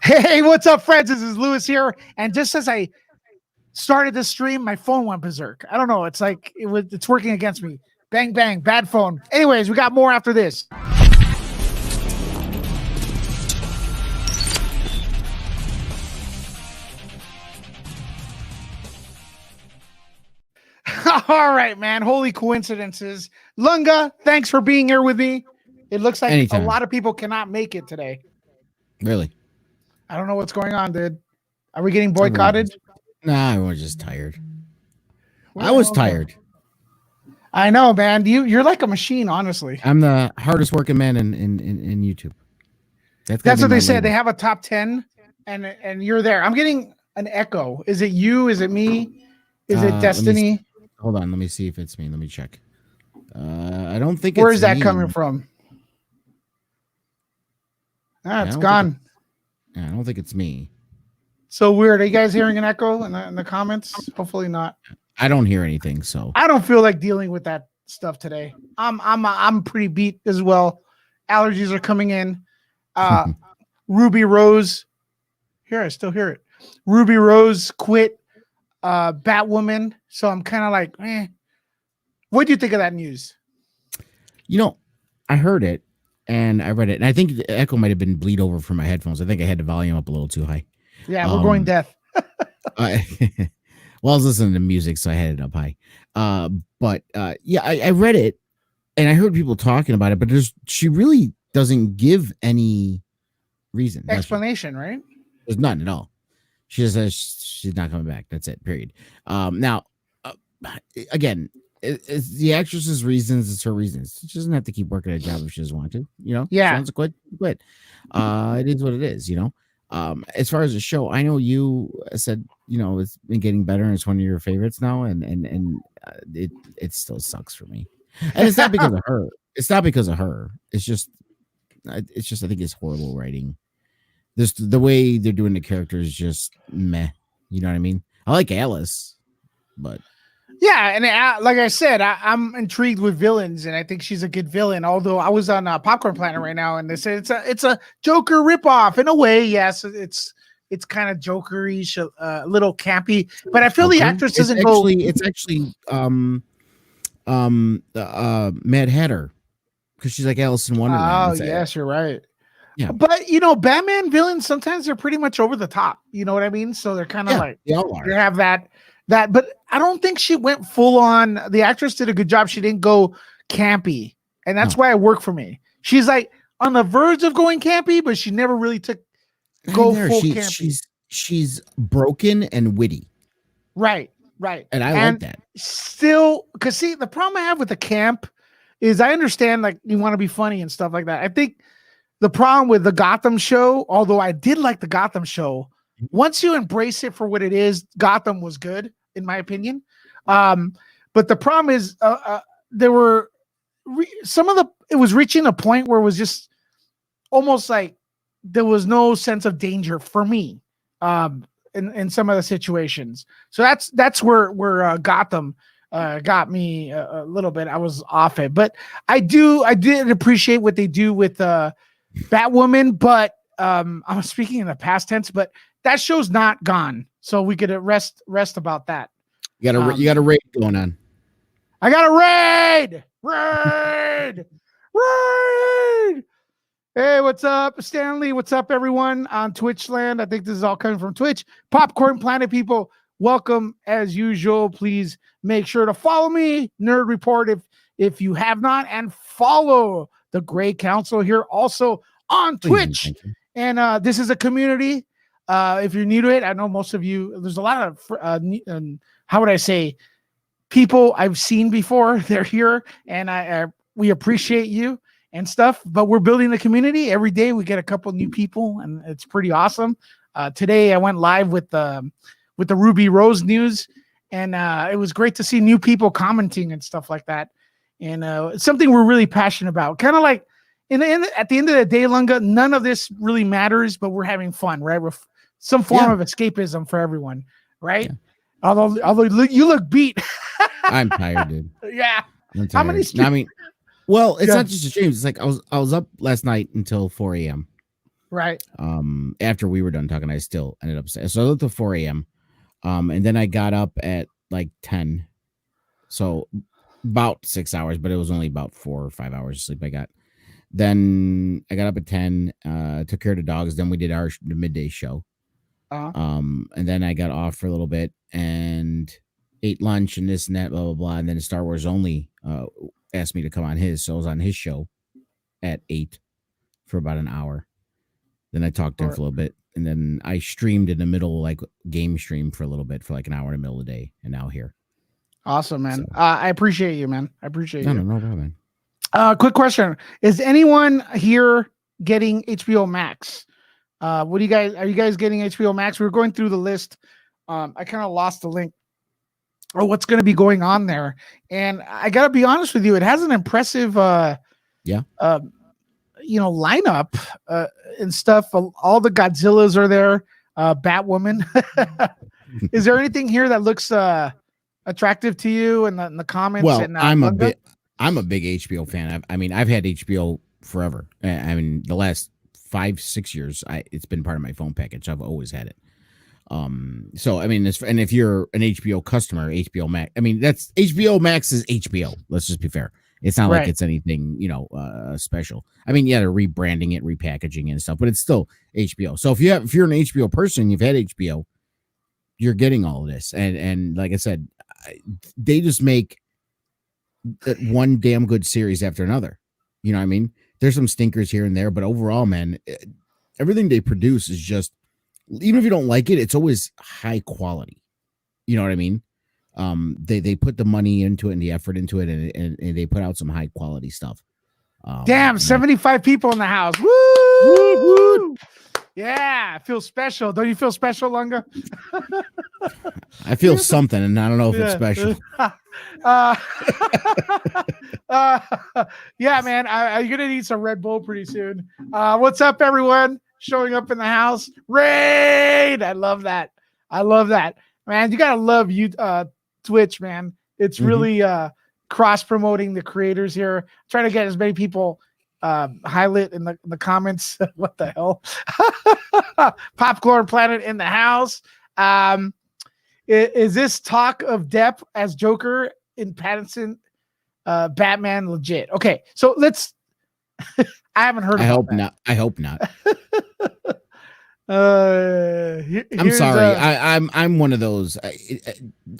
Hey, what's up, friends? This is Lewis here. And just as I started the stream, my phone went berserk. I don't know. It's like it's working against me. Bang, bang, bad phone. Anyways, we got more after this. All right, man. Holy coincidences. Lunga, thanks for being here with me. It looks like Anytime. a lot of people cannot make it today. Really? I don't know what's going on, dude. Are we getting boycotted? Nah, I was just tired. I was tired. I know, man. You're like a machine, honestly. I'm the hardest working man in YouTube. That's what they said. They have a top 10 and you're there. I'm getting an echo. Is it you? Is it me? Is it Destiny? Hold on. Let me see if it's me. Let me check. I don't think Where is that coming from? It's gone. I don't think it's me. So weird. Are you guys hearing an echo in the comments? Hopefully not. I don't hear anything, so I don't feel like dealing with that stuff today. I'm pretty beat as well. Allergies are coming in. Ruby Rose. Here, I still hear it. Ruby Rose quit Batwoman. So I'm kind of like, what do you think of that news? You know, I heard it and I read it, and I think the echo might have been bleed over from my headphones. I think I had the volume up a little too high. Yeah, we're going deaf. Well, I was listening to music, so I had it up high. But yeah, I read it and I heard people talking about it, but she really doesn't give any reason. Explanation, right? There's none at all. She just says she's not coming back. That's it, period. Now, again, it's the actress's reasons. It's her reasons. She doesn't have to keep working a job if she doesn't want to. You know? Yeah. She wants to quit. It is what it is, you know? As far as the show, I know you said, you know, it's been getting better and it's one of your favorites now, and it still sucks for me. And it's not because of her. It's not because of her. It's just I think it's horrible writing. The way they're doing the characters is just meh. You know what I mean? I like Alice, but yeah, and like I said, I'm intrigued with villains, and I think she's a good villain. Although I was on Popcorn Planet right now, and they said it's a Joker ripoff in a way. Yes, it's kind of Joker-ish, a little campy, but I feel the actress doesn't go. It's actually Mad Hatter, because she's like Alice in Wonderland. Oh yes, you're right. Yeah, but you know, Batman villains sometimes they're pretty much over the top. You know what I mean? So they're kind of like they all are. You have that, but I don't think she went full on. The actress did a good job. She didn't go campy, and that's why it worked for me. She's like on the verge of going campy, but she never really took full campy. She's broken and witty. Right. And I like that. Still, because see, the problem I have with the camp is I understand like you want to be funny and stuff like that. I think the problem with the Gotham show, although I did like the Gotham show, once you embrace it for what it is, Gotham was good, in my opinion. But the problem is there were it was reaching a point where it was just almost like there was no sense of danger for me in some of the situations. So that's where Gotham got me a little bit. I was off it, but I did appreciate what they do with Batwoman, but I'm speaking in the past tense, but that show's not gone, so we could rest about that. You got a raid going on. I got a raid. Hey, what's up, Stanley? What's up, everyone on Twitch land? I think this is all coming from Twitch. Popcorn Planet people, welcome as usual. Please make sure to follow me, Nerd Report, if you have not, and follow the Gray Council here also on Twitch. And this is a community. If you're new to it, I know most of you, there's a lot of how would I say, people I've seen before. They're here, and we appreciate you and stuff, but we're building the community. Every day we get a couple new people, and it's pretty awesome. Today I went live with the Ruby Rose news, and it was great to see new people commenting and stuff like that. And it's something we're really passionate about. Kind of like at the end of the day, Lunga, none of this really matters, but we're having fun, right? We're some form of escapism for everyone, right? Yeah. Although you look beat. I'm tired, dude. Yeah. I'm tired. Well, it's not just a stream. It's like I was up last night until 4 a.m. Right. After we were done talking, I still ended up staying. So I looked till 4 a.m. And then I got up at like 10. So about 6 hours, but it was only about 4 or 5 hours of sleep I got. Then I got up at 10, took care of the dogs. Then we did the midday show. Uh-huh. And then I got off for a little bit and ate lunch and this and that, blah, blah, blah. And then Star Wars Only asked me to come on his. So I was on his show at 8 for about an hour. Then I talked to him for a little bit. And then I streamed in the middle, like game stream for a little bit for like an hour in the middle of the day. And now here. Awesome, man. So, I appreciate you, man. I appreciate you. No problem, man. Quick question. Is anyone here getting HBO Max? What do you guys, are you guys getting HBO Max? We were going through the list. I kind of lost the link or what's going to be going on there. And I got to be honest with you. It has an impressive, lineup and stuff. All the Godzillas are there. Batwoman. Is there anything here that looks attractive to you in the comments? Well, and, I'm a big HBO fan. I've had HBO forever. I mean, the last 5-6 years, it's been part of my phone package. I've always had it. So I mean, and if you're an HBO customer, HBO Max, I mean, that's HBO Max is HBO. Let's just be fair. It's not like it's anything, special. I mean, yeah, they're rebranding it, repackaging it and stuff, but it's still HBO. So if you're an HBO person, you've had HBO, you're getting all of this. And like I said, they just make one damn good series after another. You know what I mean? There's some stinkers here and there, but overall, man, everything they produce is just, even if you don't like it, it's always high quality. You know what I mean? They put the money into it and the effort into it, and they put out some high quality stuff. Damn, 75 people in the house. Woo! Woo! Yeah, I feel special. Don't you feel special, Lunga? I feel something, and I don't know if it's special. Yeah, man, you're gonna need some Red Bull pretty soon. What's up, everyone? Showing up in the house. Raid! I love that. Man, you gotta love you Twitch, man. It's really cross promoting the creators here. Trying to get as many people highlight in the comments. What the hell? Popcorn Planet in the house. Is this talk of Depp as Joker in Pattinson Batman legit? Okay, so let's I haven't heard. I hope not. I'm Here's sorry. I'm one of those.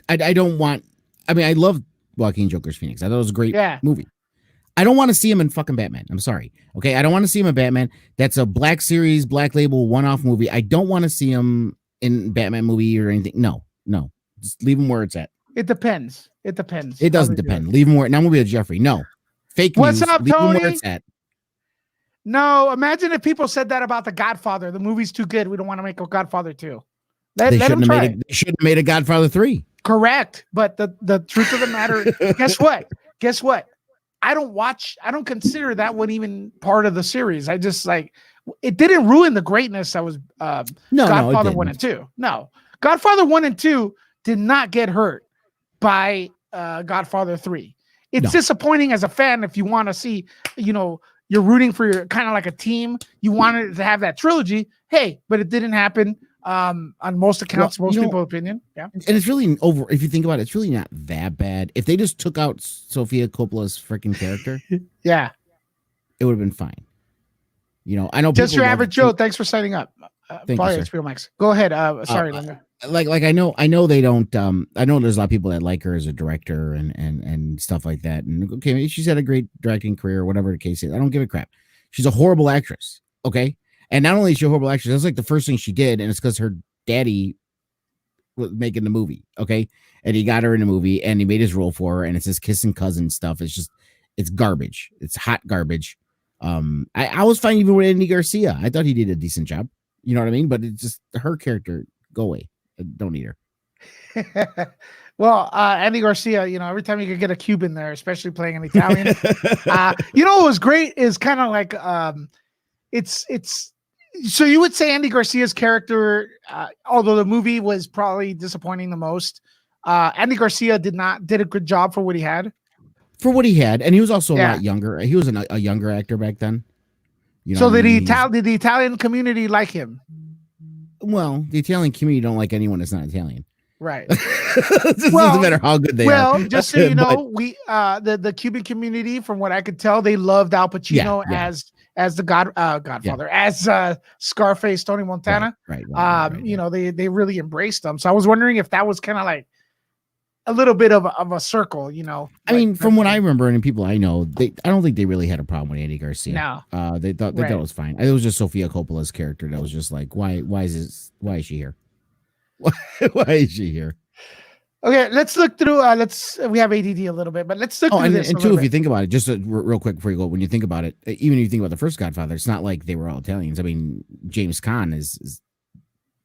I don't want. I mean, I love Joaquin Joker's Phoenix. I thought it was a great movie. I don't want to see him in fucking Batman. I'm sorry. Okay, I don't want to see him in Batman. That's a Black Series, Black Label, one-off movie. I don't want to see him in Batman movie or anything. No. Just leave him where it's at. It depends. It doesn't depend. Leave him where. Now I'm gonna be a Jeffrey. No, fake news. What's up, leave Tony? him where it's at. No, imagine if people said that about The Godfather. The movie's too good. We don't want to make a Godfather 2. They shouldn't have made a Godfather 3. Correct. But the truth of the matter, guess what? I don't consider that one even part of the series. I just it didn't ruin the greatness that was Godfather 1 and 2. No. Godfather 1 and 2 did not get hurt by Godfather 3. It's disappointing as a fan if you want to see, you're rooting for your kind of like a team. You wanted to have that trilogy. Hey, but it didn't happen on most accounts, most people's opinion. Yeah. And it's really if you think about it, it's really not that bad. If they just took out Sofia Coppola's freaking character, yeah, it would have been fine. I know just your average Joe. Thanks for signing up. Thank you, sir. Max. Go ahead. Sorry, Linda. Like I know they don't. I know there's a lot of people that like her as a director and stuff like that. And okay, she's had a great directing career, whatever the case is. I don't give a crap. She's a horrible actress. Okay, and not only is she a horrible actress, that's like the first thing she did, and it's because her daddy was making the movie. Okay, and he got her in the movie, and he made his role for her, and it's his kissing cousin stuff. It's garbage. It's hot garbage. I was fine even with Andy Garcia. I thought he did a decent job. You know what I mean? But it's just her character. Go away. I don't need her. Well, Andy Garcia, every time you could get a Cuban there, especially playing an Italian, what was great is kind of like, it's, so you would say Andy Garcia's character, although the movie was probably disappointing the most, Andy Garcia did a good job for what he had. And he was also a lot younger. He was a younger actor back then. You know So what I did mean? did the Italian community like him? Well, the Italian community don't like anyone that's not Italian. Right. It just Well, doesn't matter how good they well, are. just so you But know, we the Cuban community, from what I could tell, they loved Al yeah, Pacino yeah, as the Godfather, as Scarface, Tony Montana. right. You know, they really embraced them. So I was wondering if that was kind of like a little bit of a circle, you know. I mean, from what I remember and people I know, I don't think they really had a problem with Andy Garcia. No. They thought it was fine. It was just Sofia Coppola's character that was just like, why is she here? Why is she here? Okay, let's look through. We have ADD a little bit, but let's look through this. And two, if you think about it, just real quick before you go, when you think about it, even if you think about the first Godfather, it's not like they were all Italians. I mean, James Caan is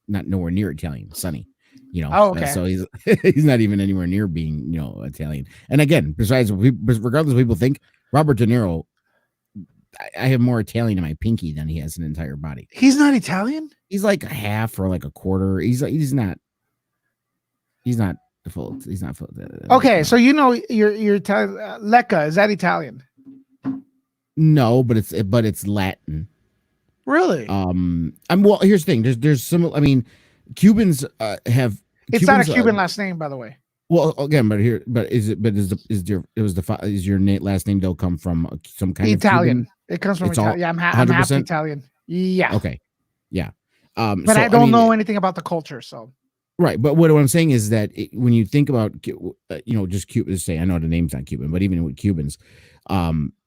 not nowhere near Italian. Sonny, you know. Oh, okay. So he's not even anywhere near being, you know, Italian. And again, regardless of what people think, Robert De Niro, I have more Italian in my pinky than he has an entire body. He's not Italian? He's like a half or like a quarter. He's not full. He's not full. Okay, so you know you're Italian. Lecca, is that Italian? No, but it's Latin. Really? Well, here's the thing. There's some. I mean, Cubans have. It's not a Cuban last name, by the way. Well, again, is your last name though come from some kind Italian? Of Cuban? It comes from Italian. Yeah, I'm half Italian. Yeah. Okay. Yeah. But I don't know anything about the culture, so. Right, but what I'm saying is that when you think about, just Cuban, say I know the name's not Cuban, but even with Cubans,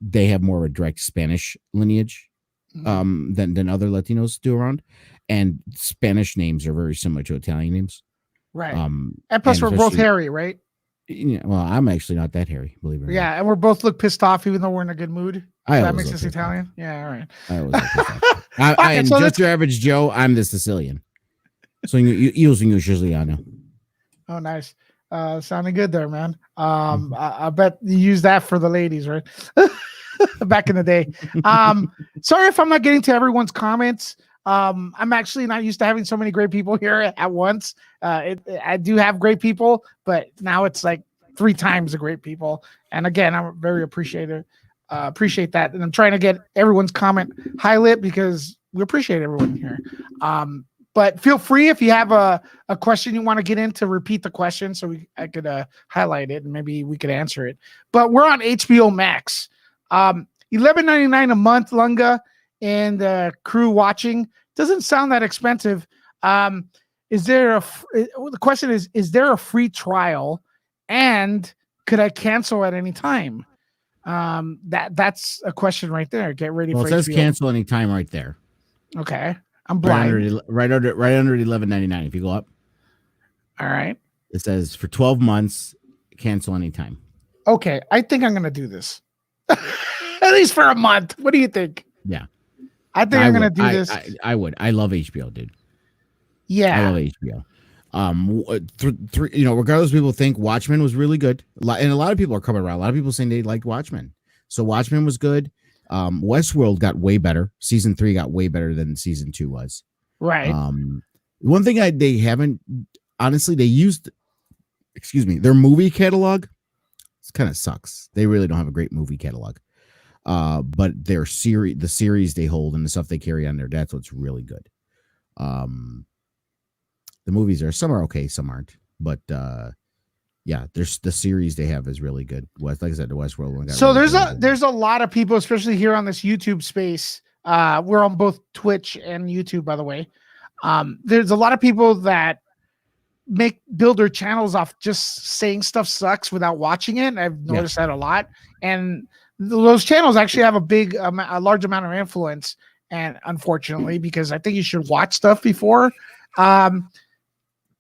they have more of a direct Spanish lineage than other Latinos do around, and Spanish names are very similar to Italian names. Right. And plus, we're both hairy, right? Yeah. Well, I'm actually not that hairy, believe it or not. Yeah, and we're both look pissed off, even though we're in a good mood. That makes us Italian. Off. Yeah, all right. I always look pissed off. And so just your average Joe, I'm the Sicilian. So io sono Siciliano. Oh, nice. Sounding good there, man. I bet you use that for the ladies, right? Back in the day. Sorry if I'm not getting to everyone's comments. I'm actually not used to having so many great people here at once. I do have great people, but now it's like 3 times the great people. And again, I'm very appreciate that. And I'm trying to get everyone's comment highlight because we appreciate everyone here. But feel free if you have a question you want to get in to repeat the question so I could highlight it and maybe we could answer it. But we're on HBO Max. $11.99 a month, Lunga, and crew watching. Doesn't sound that expensive. The question is there a free trial? And could I cancel at any time? That's a question right there. Get ready for it. Well, it says cancel anytime right there. Okay. I'm blind. Right under $11.99. If you go up. All right. It says for 12 months, cancel anytime. Okay. I think I'm going to do this. At least for a month. What do you think? Yeah. I think I'm going to do this. I would. I love HBO, dude. Yeah. I love HBO. Regardless, people think Watchmen was really good. And a lot of people are coming around. A lot of people saying they liked Watchmen. So Watchmen was good. Westworld got way better. Season 3 got way better than season 2 was. Right. One thing they haven't, honestly, they used, their movie catalog. It kind of sucks. They really don't have a great movie catalog. But the series they hold and the stuff they carry on there, that's what's really good. The movies some are okay, some aren't. But yeah, there's the series they have is really good. Like I said, the Westworld one. So there's a lot of people, especially here on this YouTube space. We're on both Twitch and YouTube, by the way. There's a lot of people that build their channels off just saying stuff sucks without watching it. I've noticed that a lot, and those channels actually have a large amount of influence. And unfortunately, because I think you should watch stuff before.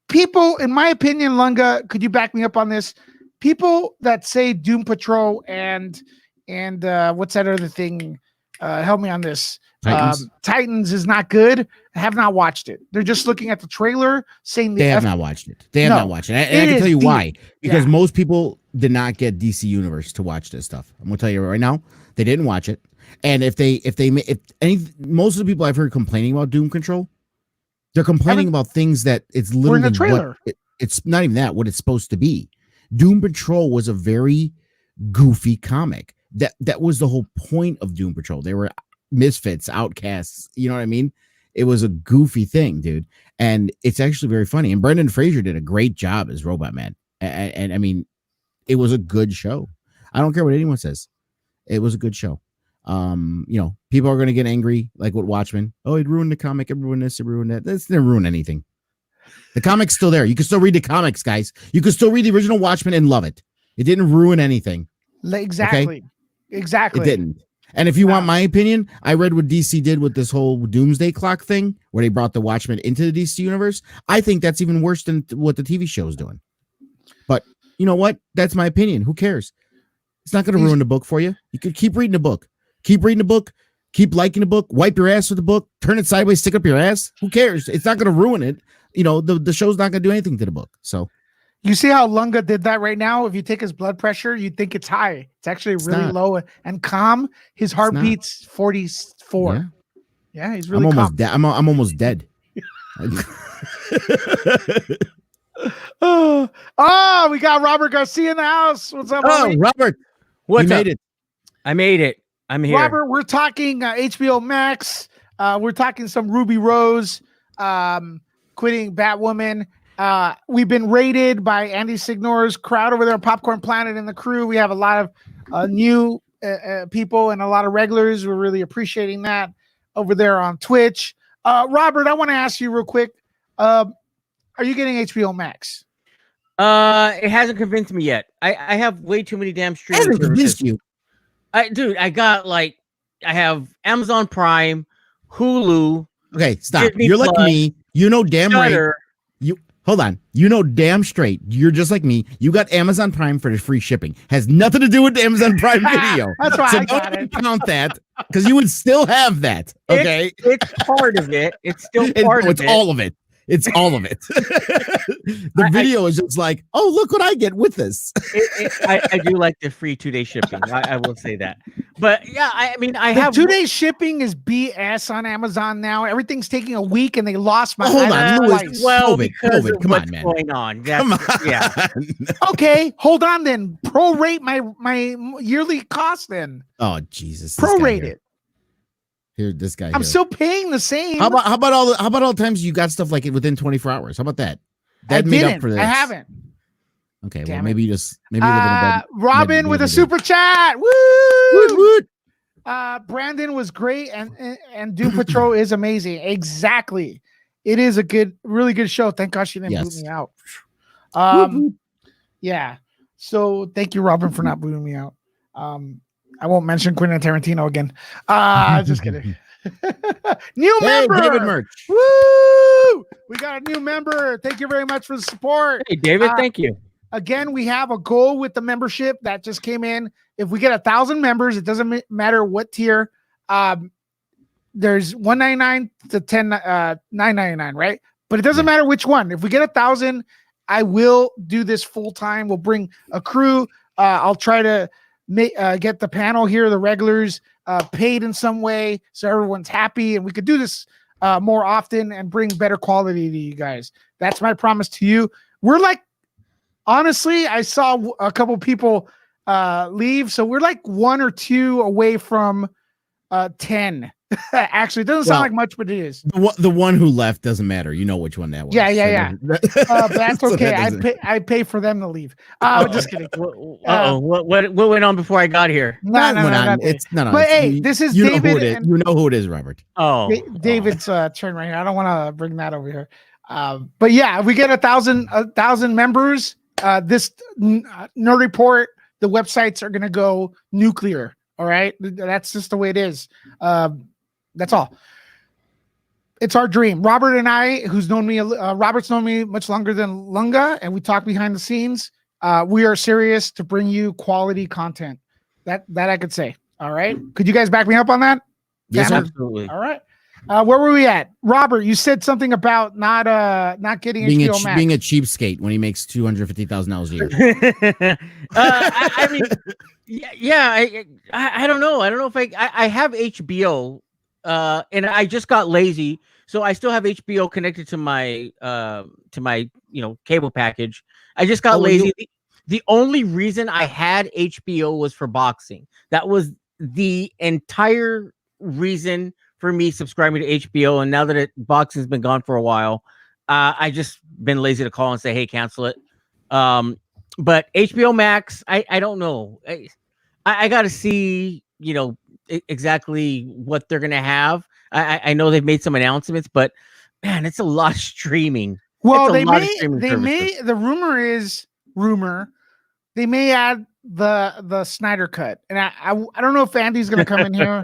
People, in my opinion, Lunga, could you back me up on this? People that say Doom Patrol and what's that other thing? Help me on this. Titans is not good. I have not watched it. They're just looking at the trailer saying they have not watched it. They have not watched it. And I can tell you why. Because most people did not get DC Universe to watch this stuff. I'm gonna tell you right now, they didn't watch it. And most of the people I've heard complaining about Doom Control, they're complaining about things that it's literally in the trailer. It's not even what it's supposed to be. Doom Patrol was a very goofy comic. That was the whole point of Doom Patrol. They were misfits, outcasts. You know what I mean? It was a goofy thing, dude, and it's actually very funny. And Brendan Fraser did a great job as Robot Man, and I mean, it was a good show. I don't care what anyone says. It was a good show. People are going to get angry, like with Watchmen. Oh, it ruined the comic. It ruined this. It ruined that. That's didn't ruin anything. The comic's still there. You can still read the comics, guys. You can still read the original Watchmen and love it. It didn't ruin anything. Exactly. Okay? Exactly. It didn't. And if you want my opinion, I read what DC did with this whole Doomsday Clock thing, where they brought the Watchmen into the DC universe. I think that's even worse than what the TV show is doing. But you know what? That's my opinion. Who cares? It's not going to ruin the book for you. You could keep reading the book. Keep reading the book. Keep liking the book. Wipe your ass with the book. Turn it sideways. Stick up your ass. Who cares? It's not going to ruin it. The show's not going to do anything to the book. So you see how Lunga did that right now? If you take his blood pressure, you'd think it's high. It's actually really low and calm. His heartbeat's 44. Yeah, he's really calm. I'm almost dead. Oh, we got Robert Garcia in the house. What's up, homie? Robert. What's up? Made it. I made it. I'm here. Robert, we're talking HBO Max. We're talking some Ruby Rose quitting Batwoman. We've been raided by Andy Signor's crowd over there, Popcorn Planet and the crew. We have a lot of new people and a lot of regulars. We're really appreciating that over there on Twitch. Robert, I want to ask you real quick. Are you getting HBO Max? It hasn't convinced me yet. I have way too many damn streaming Hasn't services. convinced you. I have Amazon Prime, Hulu. Okay, stop. Disney You're Plus, like me. You know damn Shudder. right. Hold on. You know damn straight. You're just like me. You got Amazon Prime for the free shipping. Has nothing to do with the Amazon Prime Video. That's why so I got don't it. count that because you would still have that. Okay, It's part of it. It's still part of it's it. all of it. It's all of it. The video is just like, oh, look what I get with this. I do like the free 2-day shipping. I will say that. But yeah, I mean, I The have 2-day shipping is BS on Amazon now. Everything's taking a week, and they lost my. Hold on, item Louis. twice. well, COVID, because COVID, of come on, what's man. going on. Come on. Yeah. Okay, hold on then. Prorate my yearly cost then. Oh Jesus. This guy Prorate here. it. Here, this guy. I'm here. still paying the same. How about all the times you got stuff like it within 24 hours? How about that? That I made didn't. up for this. I haven't. Okay, Damn well it. maybe you live in a bed. Robin with a bed. super chat. Woo! Woot, woot. Brandon was great, and Doom Patrol is amazing. Exactly. It is a really good show. Thank God she didn't boot Yes. me out. Woot, woot. Yeah. So thank you, Robin, for not booting me out. I won't mention Quentin Tarantino again. Just kidding. New Hey, member. David Merch. Woo! We got a new member. Thank you very much for the support. Hey, David, thank you. Again, we have a goal with the membership that just came in. If we get 1,000 members, it doesn't matter what tier. There's $199 to $999, right? But it doesn't matter which one. If we get 1,000, I will do this full time. We'll bring a crew. I'll try to get the panel here, the regulars, paid in some way, so everyone's happy, and we could do this more often and bring better quality to you guys. That's my promise to you. We're like, honestly, I saw a couple people leave, so we're like 1 or 2 away from 10. Actually, it doesn't sound like much, but it is. The one who left doesn't matter. You know which one that was. Yeah. But that's So okay. that I pay for them to leave. Just kidding. What went on before I got here? No. It's no. But hey, you, this is you David. Know who it is. And You know who it is, Robert. Oh, David's turn right here. I don't want to bring that over here. But yeah, if we get 1,000 members, this Nerd Report, the websites are gonna go nuclear. All right, that's just the way it is. That's all. It's our dream. Robert and I, who's known me, Robert's known me much longer than Lunga, and we talk behind the scenes. We are serious to bring you quality content. That I could say. All right. Could you guys back me up on that? Yes, sir. absolutely. All right. Where were we at? Robert, you said something about not getting Being HBO Max. being a cheapskate when he makes $250,000 a year. I mean, I don't know. I don't know if I have HBO, and I just got lazy, so I still have HBO connected to my cable package. I just got lazy. The only reason I had HBO was for boxing. That was the entire reason for me subscribing to HBO. And now that boxing's been gone for a while, I just been lazy to call and say, hey, cancel it. But HBO Max, I don't know. I got to see, exactly what they're gonna have. I know they've made some announcements, but man, it's a lot of streaming. Well, It's a they lot of may, streaming they services. may. The rumor, they may add the Snyder cut, and I don't know if Andy's gonna come in here.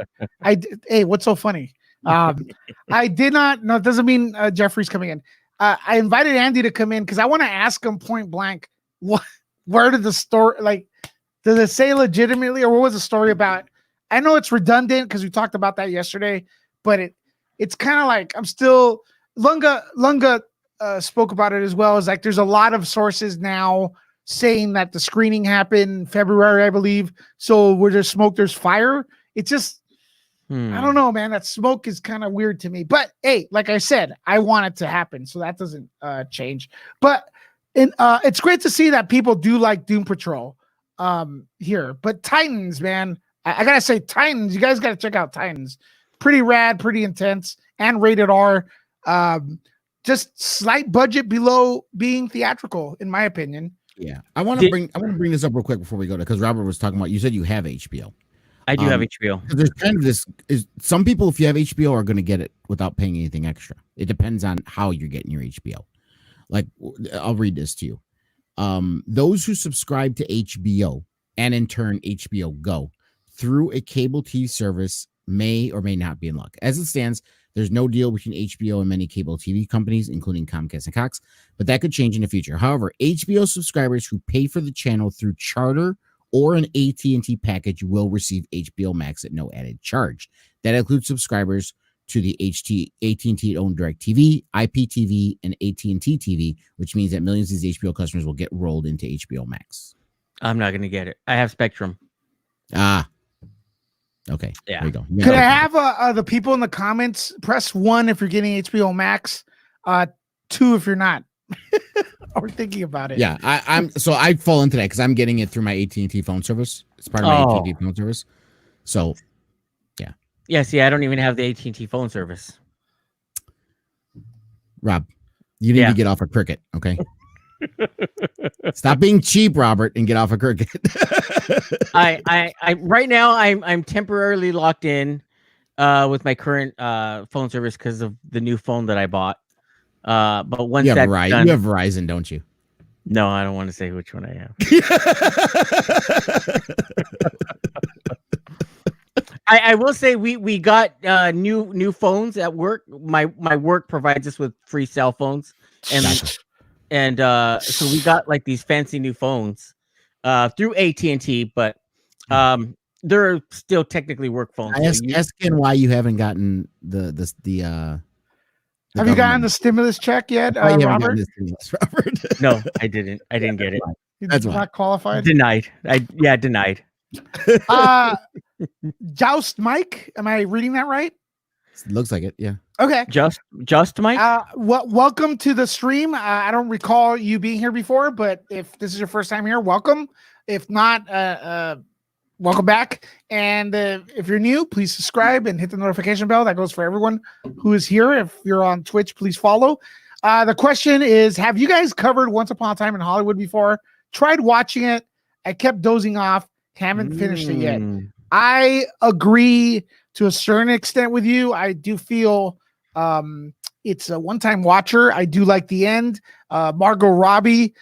Hey, what's so funny? I did not. No, it doesn't mean Jeffrey's coming in. I invited Andy to come in because I want to ask him point blank, where did the story, like, does it say legitimately, or what was the story about? I know it's redundant because we talked about that yesterday, but it's kind of like I'm still Lunga spoke about it as well. Is like there's a lot of sources now saying that the screening happened in February, I believe. So where there's smoke, there's fire. It's just I don't know, man. That smoke is kind of weird to me. But hey, like I said, I want it to happen, so that doesn't change. But it's great to see that people do like Doom Patrol here. But Titans, man, I gotta say, Titans. You guys gotta check out Titans. Pretty rad, pretty intense, and rated R. Just slight budget below being theatrical, in my opinion. Yeah, I want to bring this up real quick before we go to, because Robert was talking about, you said you have HBO. I do have HBO. There's kind of this is some people, if you have HBO, are going to get it without paying anything extra. It depends on how you're getting your HBO. Like, I'll read this to you. Those who subscribe to HBO and in turn HBO Go through a cable TV service may or may not be in luck. As it stands, there's no deal between HBO and many cable TV companies, including Comcast and Cox, but that could change in the future. However, HBO subscribers who pay for the channel through Charter or an AT&T package will receive HBO Max at no added charge. That includes subscribers to the AT&T-owned DirecTV, IPTV, and AT&T TV, which means that millions of these HBO customers will get rolled into HBO Max. I'm not going to get it. I have Spectrum. Okay. Yeah. There you go. Could I have the people in the comments press 1 if you're getting HBO Max, 2 if you're not, or thinking about it? Yeah, I fall into that because I'm getting it through my AT&T phone service. It's part of my AT&T phone service. So, yeah. Yeah. See, I don't even have the AT&T phone service. Rob, you need to get off of Cricket. Okay. Stop being cheap, Robert, and get off of Cricket. I right now I'm temporarily locked in with my current phone service because of the new phone that I bought. But once you have that's done, you have Verizon, don't you? No, I don't want to say which one I have. I will say we got new phones at work. My work provides us with free cell phones, and so we got like these fancy new phones through AT&T, but they're still technically work phones. Asking why you haven't gotten the have you gotten the stimulus check yet, Robert? No, I didn't. I didn't get it. That's not qualified. Denied. Denied. Joust Mike, am I reading that right? Looks like it. Yeah. Okay. Just Mike. Welcome to the stream. I don't recall you being here before, but if this is your first time here, welcome. If not, welcome back. And if you're new, please subscribe and hit the notification bell. That goes for everyone who is here. If you're on Twitch, please follow. The question is, have you guys covered Once Upon a Time in Hollywood before? Tried watching it. I kept dozing off. Haven't finished it yet. I agree to a certain extent with you. I do feel it's a one-time watcher. I do like the end. Margot Robbie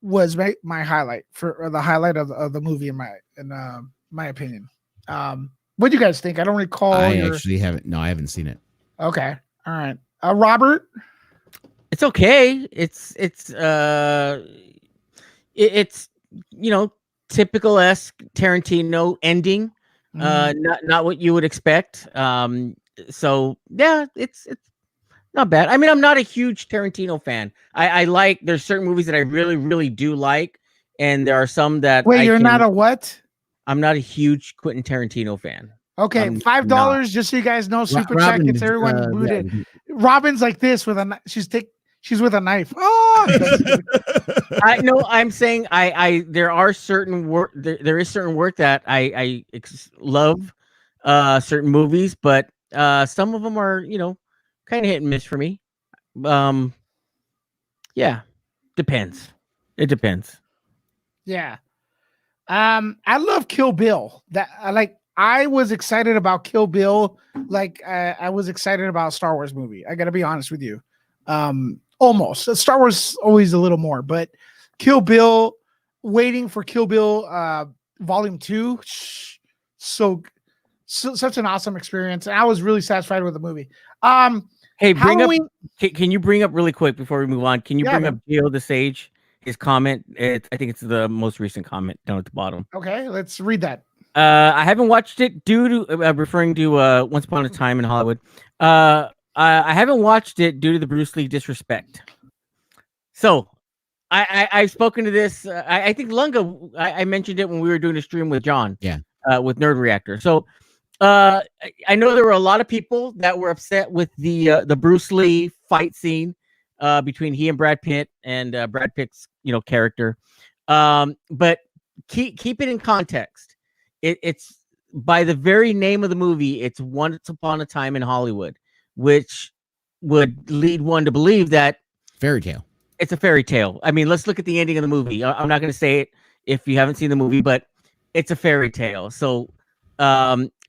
was my highlight for the highlight of the movie in my opinion. What do you guys think? I don't recall. I actually haven't. No, I haven't seen it. Okay. All right. Robert. It's okay. It's typical-esque Tarantino ending. Not what you would expect. So yeah, it's not bad. I mean, I'm not a huge Tarantino fan. I like, there's certain movies that I really, really do like, and there are some that you're not a what? I'm not a huge Quentin Tarantino fan. Okay, $5 just so you guys know. Super chat gets everyone booted. Yeah. Robin's like this with she's with a knife. Oh, I know. I'm saying there are certain work. There is certain work that I love. certain movies, but some of them are, kind of hit and miss for me. Yeah, depends. It depends. Yeah. I love Kill Bill. I was excited about Kill Bill, like I was excited about a Star Wars movie. I got to be honest with you. Almost. Star Wars always a little more, but Kill Bill, waiting for Kill Bill Volume 2, so such an awesome experience. And I was really satisfied with the movie. Hey, Halloween. Can you bring up really quick before we move on? Can you Yeah, bring man. up Geo the Sage? His comment. I think it's the most recent comment down at the bottom. Okay, let's read that. I haven't watched it due to referring to Once Upon a Time in Hollywood. I haven't watched it due to the Bruce Lee disrespect. So I've spoken to this. I think Lunga. I mentioned it when we were doing a stream with John. Yeah. With Nerd Reactor. So I know there were a lot of people that were upset with the Bruce Lee fight scene between he and Brad Pitt and Brad Pitt's character. But keep it in context. It's by the very name of the movie. It's Once Upon a Time in Hollywood, which would lead one to believe that Fairy tale. it's a fairy tale. I mean, let's look at the ending of the movie. I'm not going to say it if you haven't seen the movie, but it's a fairy tale. So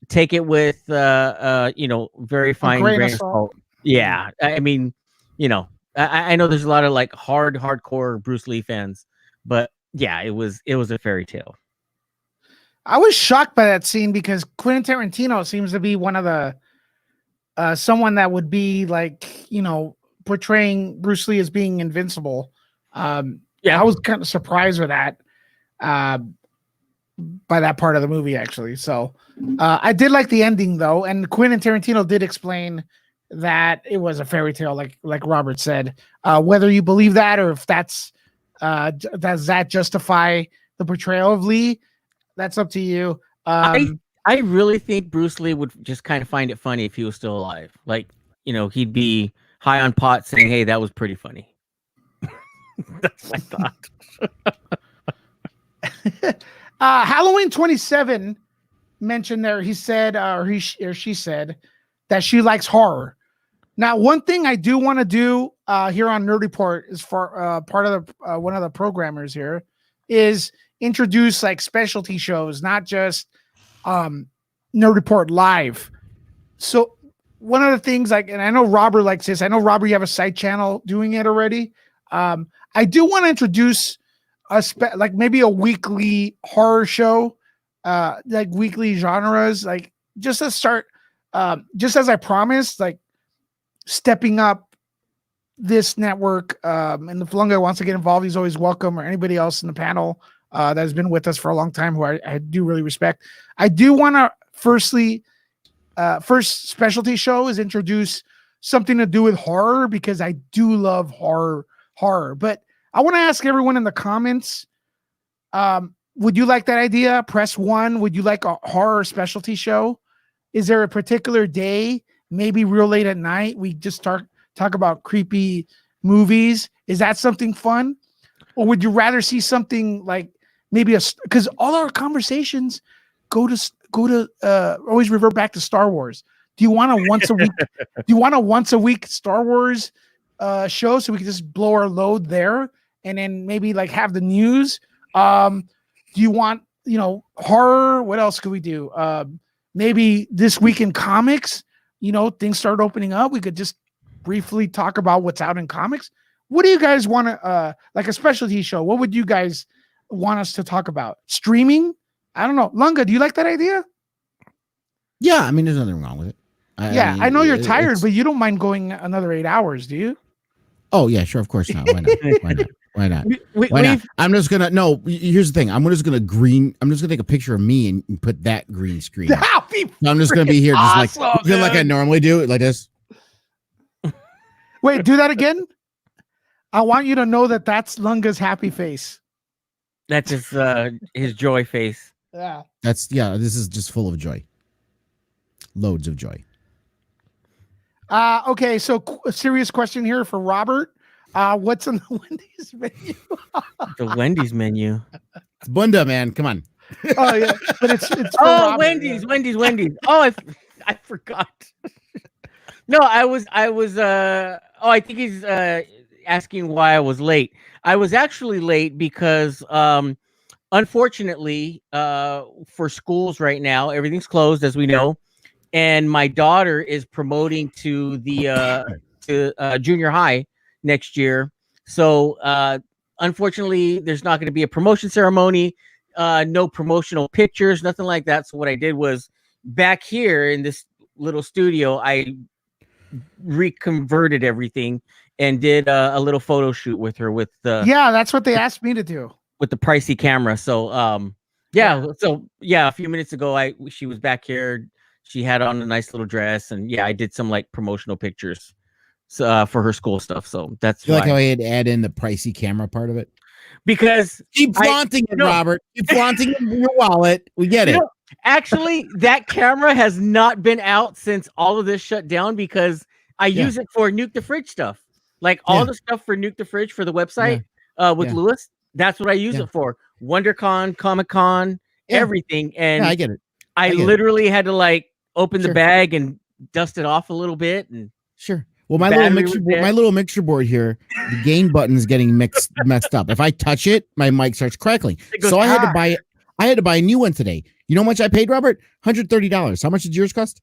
take it with very fine grain of salt. Yeah, I mean, I know there's a lot of like hardcore Bruce Lee fans, but yeah, it was a fairy tale. I was shocked by that scene because Quentin Tarantino seems to be one of the someone that would be like, portraying Bruce Lee as being invincible. I was kind of surprised with that by that part of the movie, actually. So I did like the ending though, and Quentin Tarantino did explain that it was a fairy tale, like Robert said. Whether you believe that or if that's does that justify the portrayal of Lee? That's up to you. I really think Bruce Lee would just kind of find it funny if he was still alive. Like, he'd be high on pot saying, "Hey, that was pretty funny." That's my thought. Halloween 27 mentioned there. He said, or she said, that she likes horror. Now, one thing I do want to do here on Nerd Report is for part of the one of the programmers here is introduce like specialty shows, not just Nerd Report Live. So one of the things, like, and I know Robert likes this. I know Robert, you have a side channel doing it already. I do want to introduce like maybe a weekly horror show, like weekly genres, like just to start, just as I promised, like stepping up this network. And if Lunga wants to get involved, he's always welcome, or anybody else in the panel that has been with us for a long time, who I do really respect. I do want to first specialty show is introduce something to do with horror, because I do love horror. But I want to ask everyone in the comments, would you like that idea? Press 1. Would you like a horror specialty show? Is there a particular day, maybe real late at night, we just talk about creepy movies? Is that something fun? Or would you rather see something like maybe because all our conversations go to always revert back to Star Wars. Do you want a once a week? Do you want a once a week Star Wars show so we can just blow our load there, and then maybe like have the news? Do you want horror? What else could we do? Maybe this week in comics. Things start opening up. We could just briefly talk about what's out in comics. What do you guys want to like a specialty show? What would you guys want us to talk about? Streaming? I don't know. Lunga, do you like that idea? Yeah, I mean, there's nothing wrong with it. I know you're tired, but you don't mind going another 8 hours, do you? Oh yeah, sure, of course not. Why not? Why not? Why not? I'm just gonna here's the thing. I'm just gonna take a picture of me and put that green screen. I'm just gonna be here just awesome, like I normally do, like this. Wait, do that again. I want you to know that that's Lunga's happy face. That's his joy face. Yeah. This is just full of joy. Loads of joy. Okay, so a serious question here for Robert. What's on the Wendy's menu? The Wendy's menu. It's Bunda, man. Come on. Oh yeah, but it's for Oh, Robert, Wendy's, yeah. Wendy's. Oh, I forgot. No, I think he's asking why I was late. I was actually late because unfortunately for schools right now, everything's closed, as we know, and my daughter is promoting to the junior high next year. So unfortunately, there's not going to be a promotion ceremony, no promotional pictures, nothing like that. So what I did was, back here in this little studio, I reconverted everything and did a little photo shoot with her with the Yeah, that's what they asked me to do. pricey camera. So a few minutes ago she was back here. She had on a nice little dress, and I did some like promotional pictures for her school stuff. So that's You like why. how I had to add in the pricey camera part of it? Because Keep flaunting it, no. Robert. Keep flaunting it in your wallet. We get it. Actually, that camera has not been out since all of this shut down, because I use it for Nuke the Fridge stuff. Like all the stuff for Nuke the Fridge for the website with Lewis. That's what I use it for. WonderCon, Comic-Con, everything. And I get it. I literally had to like open the bag and dust it off a little bit. And Well, my little mixer board here, the gain button is getting messed up. If I touch it, my mic starts crackling. So I had to buy a new one today. You know how much I paid, Robert? $130. How much did yours cost?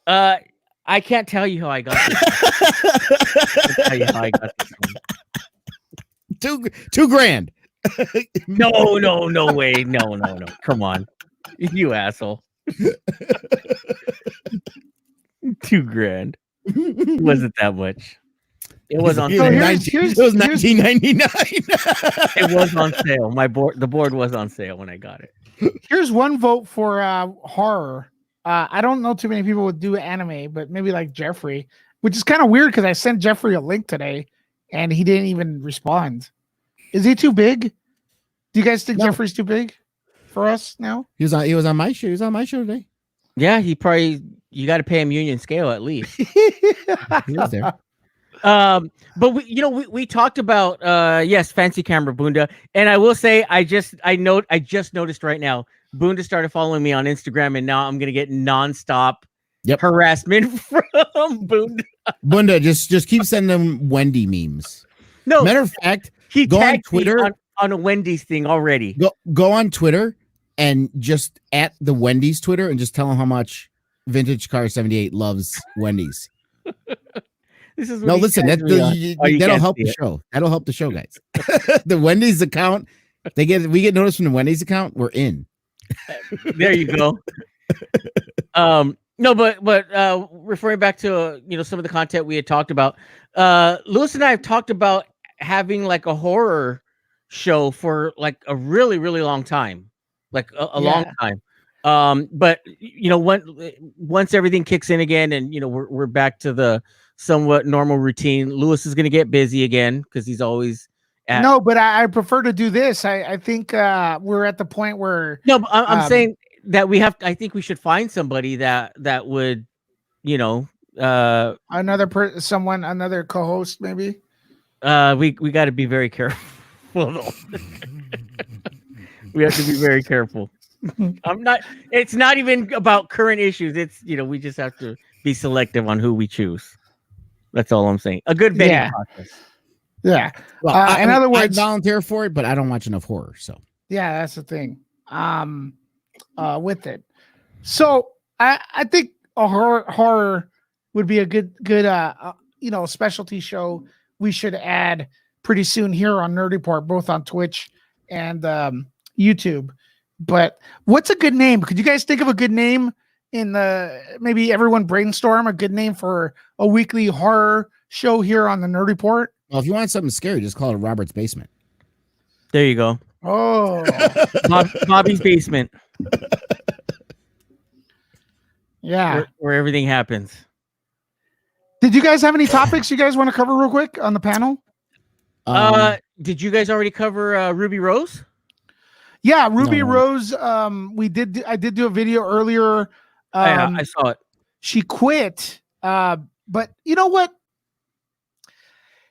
I can't tell you how I got this. $2,000. No way. No. Come on. You asshole. $2,000. It wasn't that much. It was on sale. It was $19.99. It was on sale. The board was on sale when I got it. Here's one vote for horror. I don't know too many people would do anime, but maybe like Jeffrey, which is kind of weird because I sent Jeffrey a link today and he didn't even respond. Is he too big? Do you guys think Jeffrey's too big for us now? He was on my show. He was on my show today. Yeah, you got to pay him union scale at least. He was there. But we talked about fancy camera Bunda, and I will say I just noticed right now Bunda started following me on Instagram, and now I'm gonna get nonstop harassment from Bunda. Bunda, just keep sending them Wendy memes. No, matter of fact, he go on tagged Twitter me on a Wendy's thing already. Go on Twitter and just at the Wendy's Twitter and just tell them how much Vintage Car 78 loves Wendy's. Listen, that'll help the show. That'll help the show, guys. The Wendy's account, we get notice from the Wendy's account. We're in. There you go. No, but referring back to some of the content we had talked about, Lewis and I have talked about having like a horror show for like a really, really long time, like a long time. But once everything kicks in again, and we're back to the somewhat normal routine, Lewis is going to get busy again because he's always no, but I prefer to do this. I think we're at the point where but I'm saying that I think we should find somebody that would another co-host maybe. We got to be very careful. We have to be very careful. It's not even about current issues. It's we just have to be selective on who we choose. That's all I'm saying. A good vetting process. Yeah. Well, in other words, I volunteer for it, but I don't watch enough horror. So yeah, that's the thing. With it, so I think a horror would be a good specialty show. We should add pretty soon here on Nerd Report, both on Twitch and YouTube. But what's a good name? Could you guys think of a good name maybe everyone brainstorm a good name for a weekly horror show here on the Nerd Report? Well, if you want something scary, just call it Robert's Basement. There you go. Oh, Bobby's Basement. Yeah. Where everything happens. Did you guys have any topics you guys want to cover real quick on the panel? Did you guys already cover Ruby Rose? Yeah, Ruby Rose. I did do a video earlier. I saw it. She quit. But you know what?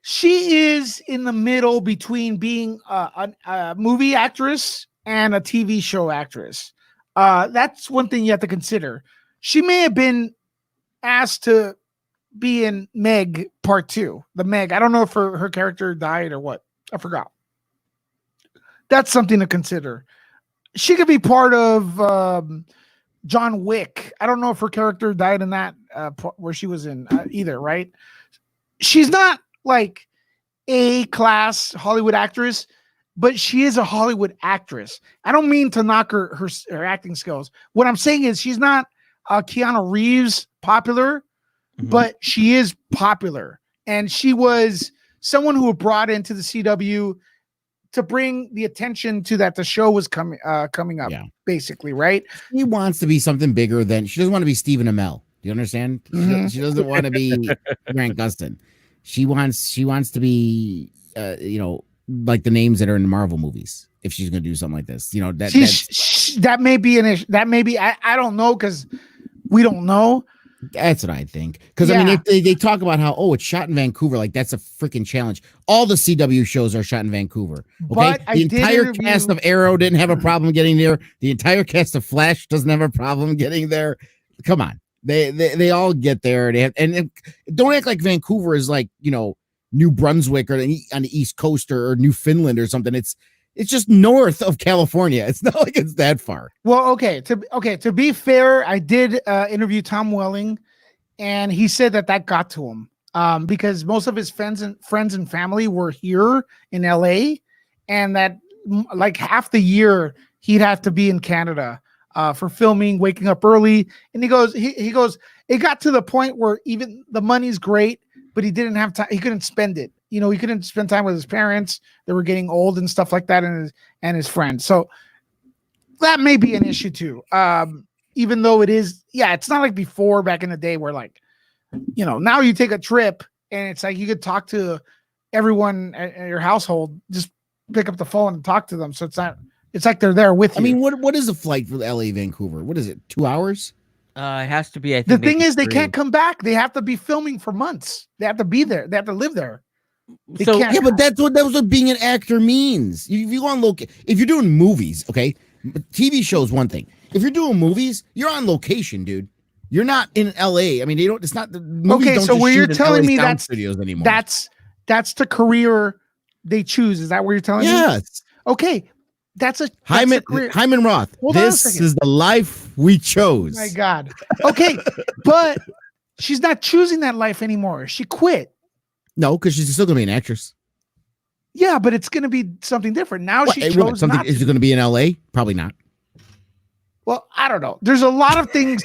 She is in the middle between being a movie actress and a TV show actress. That's one thing you have to consider. She may have been asked to be in Meg Part 2. The Meg. I don't know if her character died or what. I forgot. That's something to consider. She could be part of John Wick. I don't know if her character died in that where she was in either, right? She's not like A-class Hollywood actress, but she is a Hollywood actress. I don't mean to knock her acting skills. What I'm saying is she's not Keanu Reeves popular, but she is popular. And she was someone who was brought into the CW to bring the attention to that the show was coming up, basically, right? She wants to be something bigger than, she doesn't want to be Stephen Amell. Do you understand? She doesn't want to be Grant Gustin. She wants to be, like the names that are in the Marvel movies. If she's going to do something like this, that may be an issue. That may be, I don't know, because we don't know. That's what I think. Because I mean, they talk about how, it's shot in Vancouver. Like, that's a freaking challenge. All the CW shows are shot in Vancouver. Okay. But the entire cast of Arrow didn't have a problem getting there. The entire cast of Flash doesn't have a problem getting there. Come on. They all get there. And don't act like Vancouver is like, New Brunswick or on the East Coast or Newfoundland or something. It's just north of California. It's not like it's that far. Well, okay. To be fair, I did interview Tom Welling, and he said that got to him because most of his friends and family were here in LA, and that like half the year he'd have to be in Canada for filming, waking up early. And he goes, it got to the point where even the money's great, but he didn't have time. He couldn't spend it. He couldn't spend time with his parents. They were getting old and stuff like that, and his friends. So that may be an issue too. Even though it is, it's not like before back in the day where like, now you take a trip and it's like you could talk to everyone in your household, just pick up the phone and talk to them. So it's like they're there with you. I mean, what is a flight for LA Vancouver? What is it? 2 hours? It has to be. I think the thing is, they can't come back. They have to be filming for months. They have to be there. They have to live there. But that's what being an actor means. If you go on if you're doing movies, okay, TV shows one thing. If you're doing movies, you're on location, dude. You're not in LA. I mean, they don't. It's not the movies. Okay, so where you're telling me that's studios anymore. That's the career they choose. Is that what you're telling me? Yes. Okay, that's a Hyman Roth. This is the life we chose. My God. Okay, but she's not choosing that life anymore. She quit. No, because she's still gonna be an actress. Yeah, but it's gonna be something different. Now she chose not to. Is it gonna be in LA? Probably not. Well, I don't know. There's a lot of things.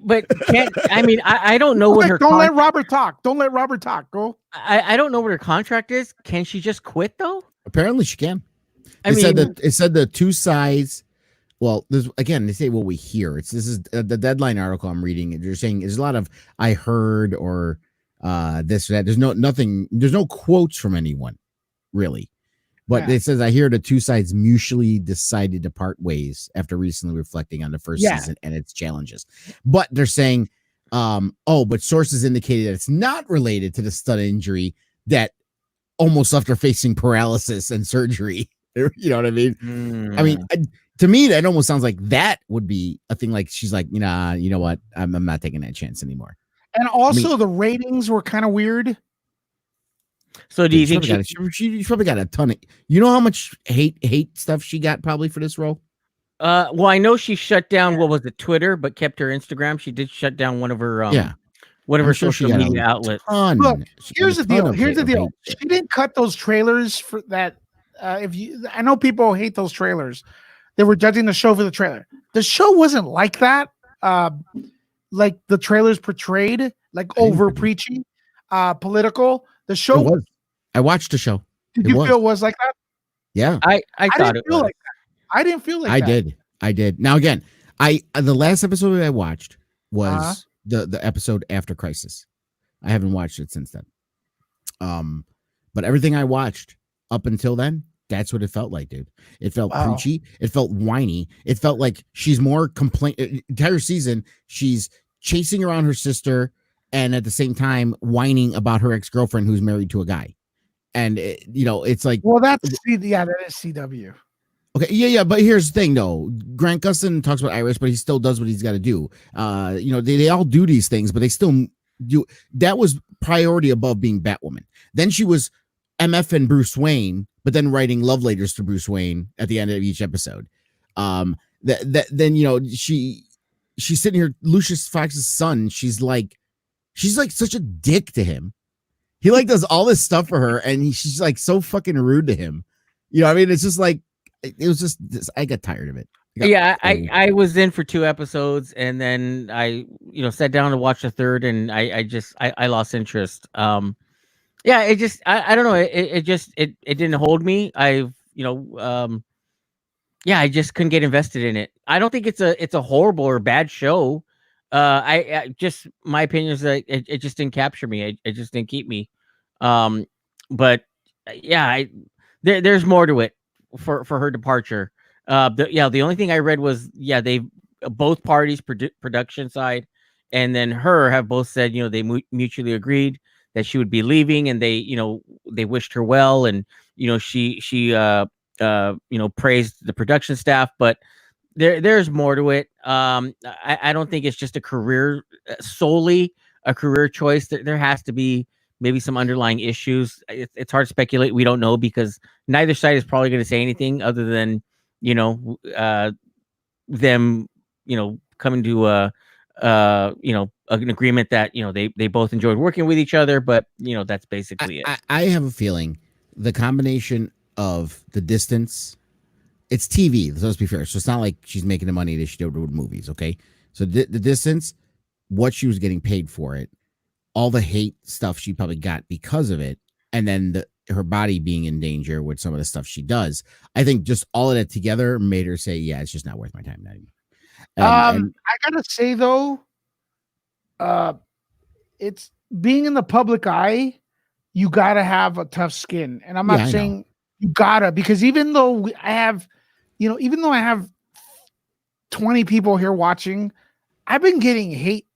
But I don't know what her. Don't let Robert talk. Don't let Robert talk. Go. I don't know what her contract is. Can she just quit though? Apparently she can. It said the two sides. Well, they say what we hear. This is the Deadline article I'm reading. They're saying there's a lot of I heard or this or that. There's no quotes from anyone really, but it says I hear the two sides mutually decided to part ways after recently reflecting on the first season and its challenges. But they're saying but sources indicated that it's not related to the stud injury that almost left her facing paralysis and surgery. You know what I mean? I mean, to me that almost sounds like that would be a thing. Like she's like, you know what, I'm not taking that chance anymore. And also, the ratings were kind of weird. So, do you think she probably got a ton of? You know how much hate stuff she got probably for this role? Well, I know she shut down what was it, Twitter, but kept her Instagram. She did shut down one of her one of her social media outlets. Look, here's the deal. She didn't cut those trailers for that. I know people hate those trailers. They were judging the show for the trailer. The show wasn't like that. Like the trailers portrayed, like over preachy, political. The show was. I watched the show. Did you feel it was like that? Yeah, I thought it was. Like that. I didn't feel like that. I did. Now again, the last episode I watched was the episode after Crisis. I haven't watched it since then. But everything I watched up until then, that's what it felt like, dude. It felt preachy. It felt whiny. It felt like she's more entire season. She's chasing around her sister and at the same time whining about her ex-girlfriend who's married to a guy. And it's like, well, that is CW. Okay, yeah, but here's the thing, though. Grant Gustin talks about Irish, but he still does what he's got to do. They all do these things, but they still do. That was priority above being Batwoman. Then she was MF and Bruce Wayne, but then writing love letters to Bruce Wayne at the end of each episode. Then she's sitting here, Lucius Fox's son. She's like such a dick to him. He like does all this stuff for her, and she's like so fucking rude to him. I mean, it's just like. It was just I got tired of it. I was in for 2 episodes, and then I sat down to watch the third, and I lost interest. I don't know, it didn't hold me. I just couldn't get invested in it. I don't think it's a horrible or bad show. I just, my opinion is that it just didn't capture me. It just didn't keep me. But yeah, there's more to it. For her departure, the only thing I read was they both parties, production side and then her, have both said they mutually agreed that she would be leaving, and they they wished her well, and she praised the production staff, but there's more to it. I don't think it's just a career, solely a career choice. There has to be maybe some underlying issues. It's hard to speculate. We don't know, because neither side is probably going to say anything other than, them, coming to an agreement that, they both enjoyed working with each other, but that's basically it. I have a feeling the combination of the distance, it's TV, so let's be fair. So it's not like she's making the money that she did with movies. Okay. So the distance, what she was getting paid for it, all the hate stuff she probably got because of it, and then her body being in danger with some of the stuff she does. I think just all of that together made her say, yeah, it's just not worth my time. I gotta say though, it's being in the public eye, you gotta have a tough skin. And I'm not saying you gotta, because even though I have 20 people here watching, I've been getting hate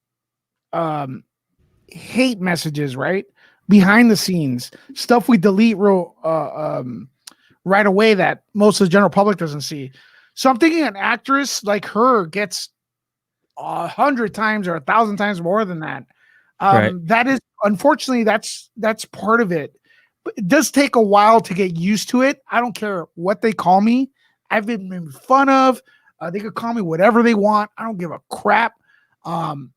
messages, right? Behind the scenes, stuff we delete right away that most of the general public doesn't see. So I'm thinking an actress like her gets 100 times or 1,000 times more than that. Right. That is, unfortunately, that's part of it. But it does take a while to get used to it. I don't care what they call me. I've been made fun of. They could call me whatever they want. I don't give a crap.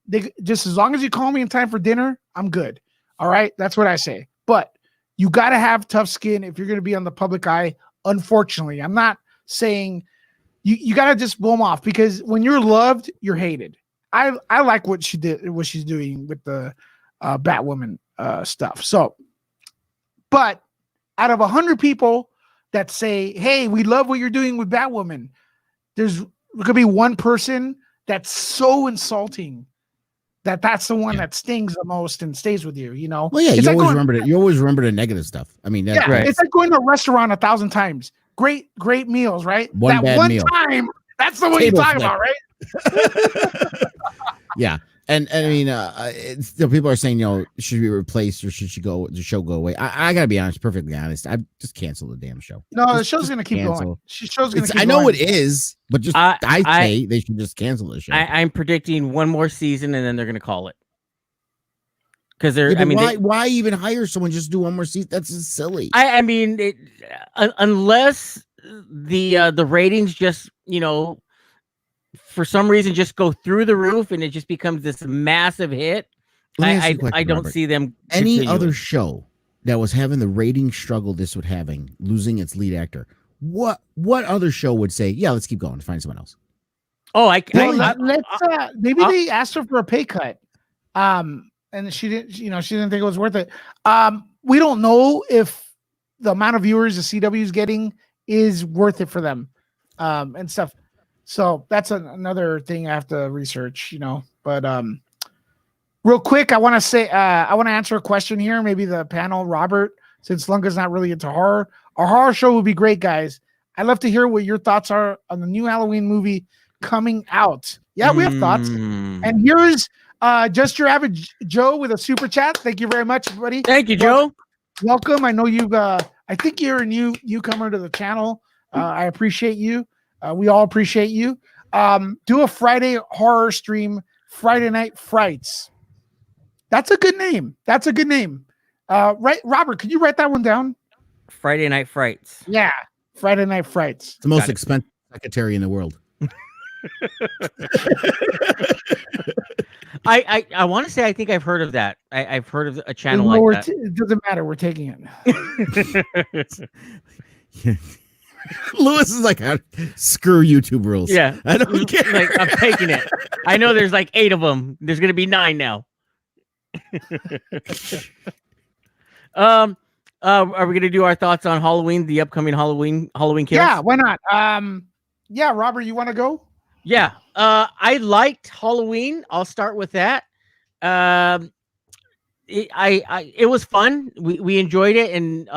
They just, as long as you call me in time for dinner, I'm good. All right. That's what I say. But you got to have tough skin if you're going to be on the public eye. Unfortunately, I'm not saying you got to just blow them off, because when you're loved, you're hated. I like what she did, what she's doing with the Batwoman stuff. So, but out of 100 people that say, hey, we love what you're doing with Batwoman, there could be one person that's so insulting that's the one that stings the most and stays with you, Well, yeah, you always remember the negative stuff. I mean, that's right. It's like going to a restaurant 1,000 times. Great meals, right? One bad meal. Time, that's the one you're talking about, right? Yeah. And I mean, people are saying, should be replaced, or should the show go away? I gotta be honest, perfectly honest. I just cancel the damn show. No, the show's gonna keep going. I know it is, but just I say they should just cancel the show. I'm predicting one more season, and then they're gonna call it. Because why even hire someone just to do one more season? That's just silly. I mean, unless the ratings just for some reason just go through the roof and it just becomes this massive hit. I don't see them. Any other show that was having the rating struggle this would having, losing its lead actor, what other show would say, yeah, let's keep going, find someone else? Oh, maybe they asked her for a pay cut. And she didn't think it was worth it. We don't know if the amount of viewers the CW is getting is worth it for them, and stuff. So that's another thing I have to research, but, real quick, I want to answer a question here. Maybe the panel, Robert, since Lunga's not really into horror, our horror show would be great, guys. I'd love to hear what your thoughts are on the new Halloween movie coming out. Yeah, we have thoughts. And here's Just Your Average Joe with a super chat. Thank you very much, buddy. Thank you, Joe. Welcome. I know you've, I think you're a newcomer to the channel. I appreciate you. We all appreciate you. Do a Friday horror stream, Friday Night Frights. That's a good name. That's a good name. Right, Robert, could you write that one down? Friday Night Frights. Yeah, Friday Night Frights. It's the most expensive secretary in the world. I want to say I think I've heard of that. I've heard of a channel like that. It doesn't matter. We're taking it. Lewis is like, screw YouTube rules. Yeah, I don't care. Like, I'm taking it. I know there's like 8 of them. There's gonna be 9 now. Are we gonna do our thoughts on Halloween, the upcoming Halloween kills? Yeah, why not? Yeah, Robert, you want to go? Yeah. I liked Halloween. I'll start with that. It was fun. We enjoyed it, and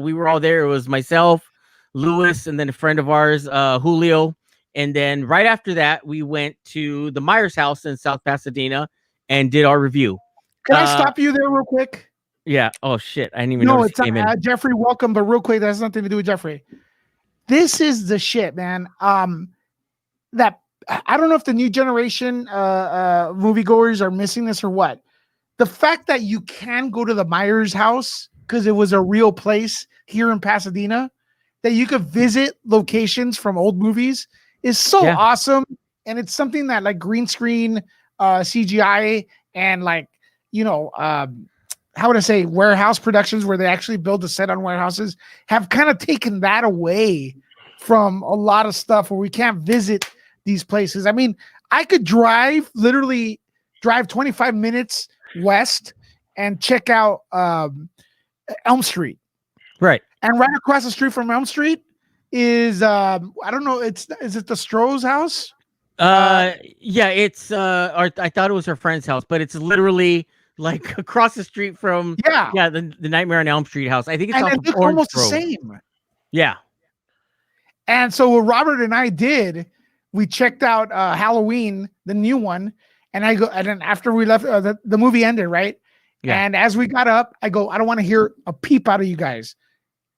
we were all there. It was myself, Lewis, and then a friend of ours, Julio. And then right after that, we went to the Myers house in South Pasadena and did our review. Can I stop you there real quick? Yeah. Oh shit! I didn't even No, notice it's he came in. Jeffrey. Welcome, but real quick, that has nothing to do with Jeffrey. This is the shit, man. That I don't know if the new generation moviegoers are missing this or what. The fact that you can go to the Myers house because it was a real place here in Pasadena, that you could visit locations from old movies is so awesome. And it's something that like green screen, CGI, and like, how would I say, warehouse productions where they actually build a set on warehouses have kind of taken that away from a lot of stuff where we can't visit these places. I mean, I could literally drive 25 minutes west and check out Elm Street. Right. And right across the street from Elm Street is I don't know, is it the Stroh's house? Yeah, it's or I thought it was her friend's house, but it's literally like across the street from the Nightmare on Elm Street house. I think it's and almost the same. Yeah. And so what Robert and I did, we checked out Halloween, the new one, and then after we left, the movie ended, right? Yeah. And as we got up, I go, I don't want to hear a peep out of you guys.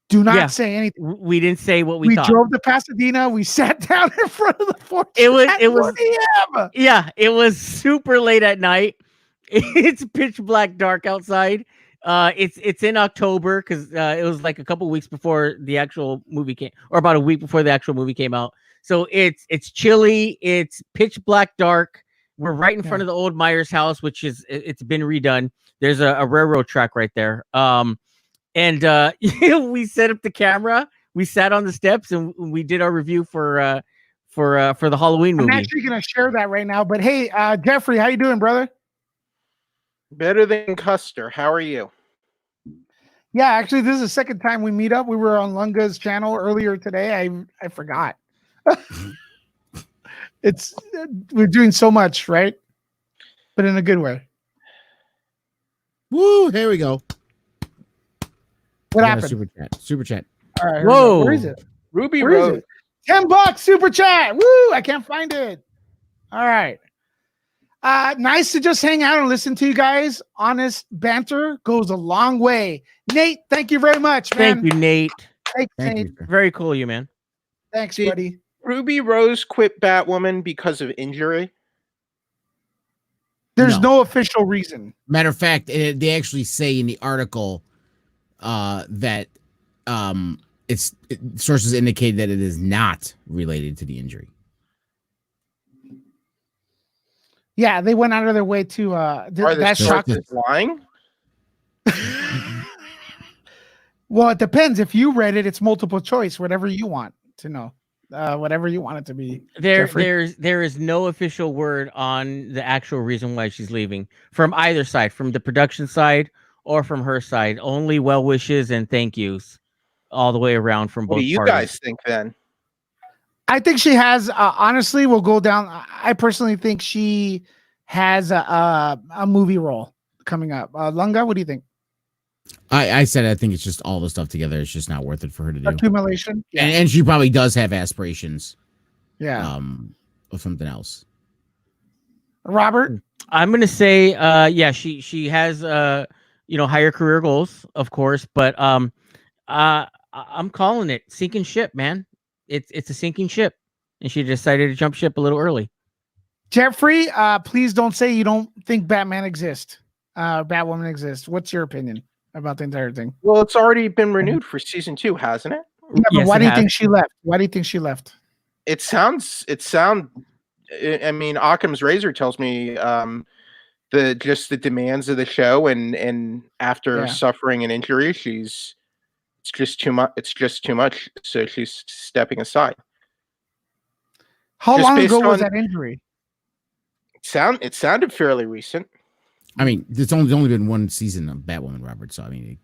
Do not say anything. We didn't say what we thought. We drove to Pasadena. We sat down in front of the porch. It was yeah, it was super late at night. It's pitch black dark outside. It's in October because it was like a couple weeks before the actual movie came, or about a week before the actual movie came out. So it's chilly. It's pitch black dark. We're right in front of the old Myers house, which it's been redone. There's a railroad track right there. And we set up the camera. We sat on the steps and we did our review for the Halloween movie. I'm actually gonna share that right now. But hey, Jeffrey, how you doing, brother? Better than Custer. How are you? Yeah, actually, this is the second time we meet up. We were on Lunga's channel earlier today. I forgot. We're doing so much, right? But in a good way. Woo! Here we go. What happened? Super chat. All right. Whoa! Where is it? Ruby Where Road. is it? $10 super chat. Woo! I can't find it. All right. Nice to just hang out and listen to you guys. Honest banter goes a long way. Nate, thank you very much, man. Thank you, Nate. Thanks, Nate. Very cool of you, man. Thanks, buddy. Ruby Rose quit Batwoman because of injury. There's no official reason. Matter of fact, they actually say in the article that sources indicate that it is not related to the injury. Yeah, they went out of their way to Are that the shocked sources lying? Well, it depends. If you read it, it's multiple choice, whatever you want to know. Whatever you want it to be. There is no official word on the actual reason why she's leaving from either side, from the production side or from her side. Only well wishes and thank yous all the way around from both What do you parties. guys think then? I think she has. Honestly, we'll go down. I personally think she has a movie role coming up. Lunga, what do you think? I said I think it's just all the stuff together. It's just not worth it for her to do. Accumulation. Yeah. And she probably does have aspirations. Yeah. Of something else. Robert, I'm gonna say, she has higher career goals, of course, but I'm calling it sinking ship, man. it's a sinking ship, and she decided to jump ship a little early. Jeffrey, please don't say you don't think Batman exists. Batwoman exists. What's your opinion about the entire thing? Well, it's already been renewed for season 2, hasn't it? Yeah, but Yes, why it do you has. think she left? Why do you think she left? It sounds. I mean, Occam's razor tells me the demands of the show, and after Yeah. suffering an injury, it's just too much. It's just too much. So she's stepping aside. How Just long based ago was on- that injury? It sounded fairly recent. I mean, there's only been one season of Batwoman, Robert. So I mean,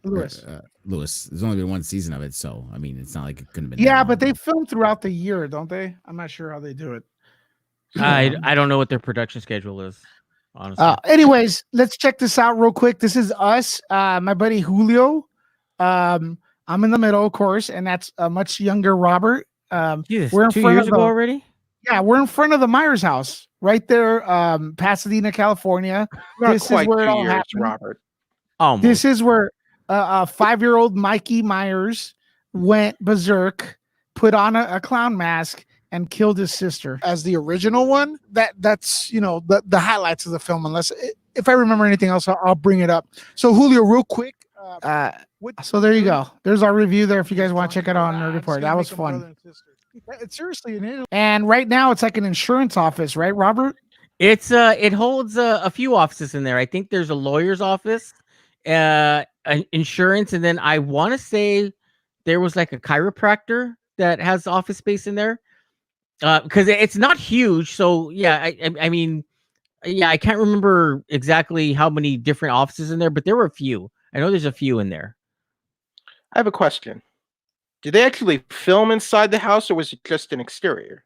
Lewis. Lewis. There's only been one season of it, so I mean, it's not like it couldn't have been. Yeah, that but long they ago. film throughout the year, don't they? I'm not sure how they do it. I don't know what their production schedule is, honestly. Anyways, let's check this out real quick. This is us, my buddy Julio. I'm in the middle, of course, and that's a much younger Robert. Jesus, we're in 2 front years of ago the- already. Yeah, we're in front of the Myers house, right there, Pasadena, California. Not This is quite where it 2 all years, happened. Robert. Almost. This is where 5-year-old Mikey Myers went berserk, put on a clown mask, and killed his sister. As the original one, that's the highlights of the film. Unless if I remember anything else, I'll bring it up. So Julio, real quick. So there you go. There's our review there. If you guys want to check it out on Nerd Report, that was fun. It's seriously an Italy. And right now it's like an insurance office, right, Robert? It's it holds a few offices in there. I think there's a lawyer's office, an insurance, and then I want to say there was like a chiropractor that has office space in there. Because it's not huge, so yeah. I mean, yeah, I can't remember exactly how many different offices in there, but there were a few. I know there's a few in there. I have a question. Did they actually film inside the house, or was it just an exterior?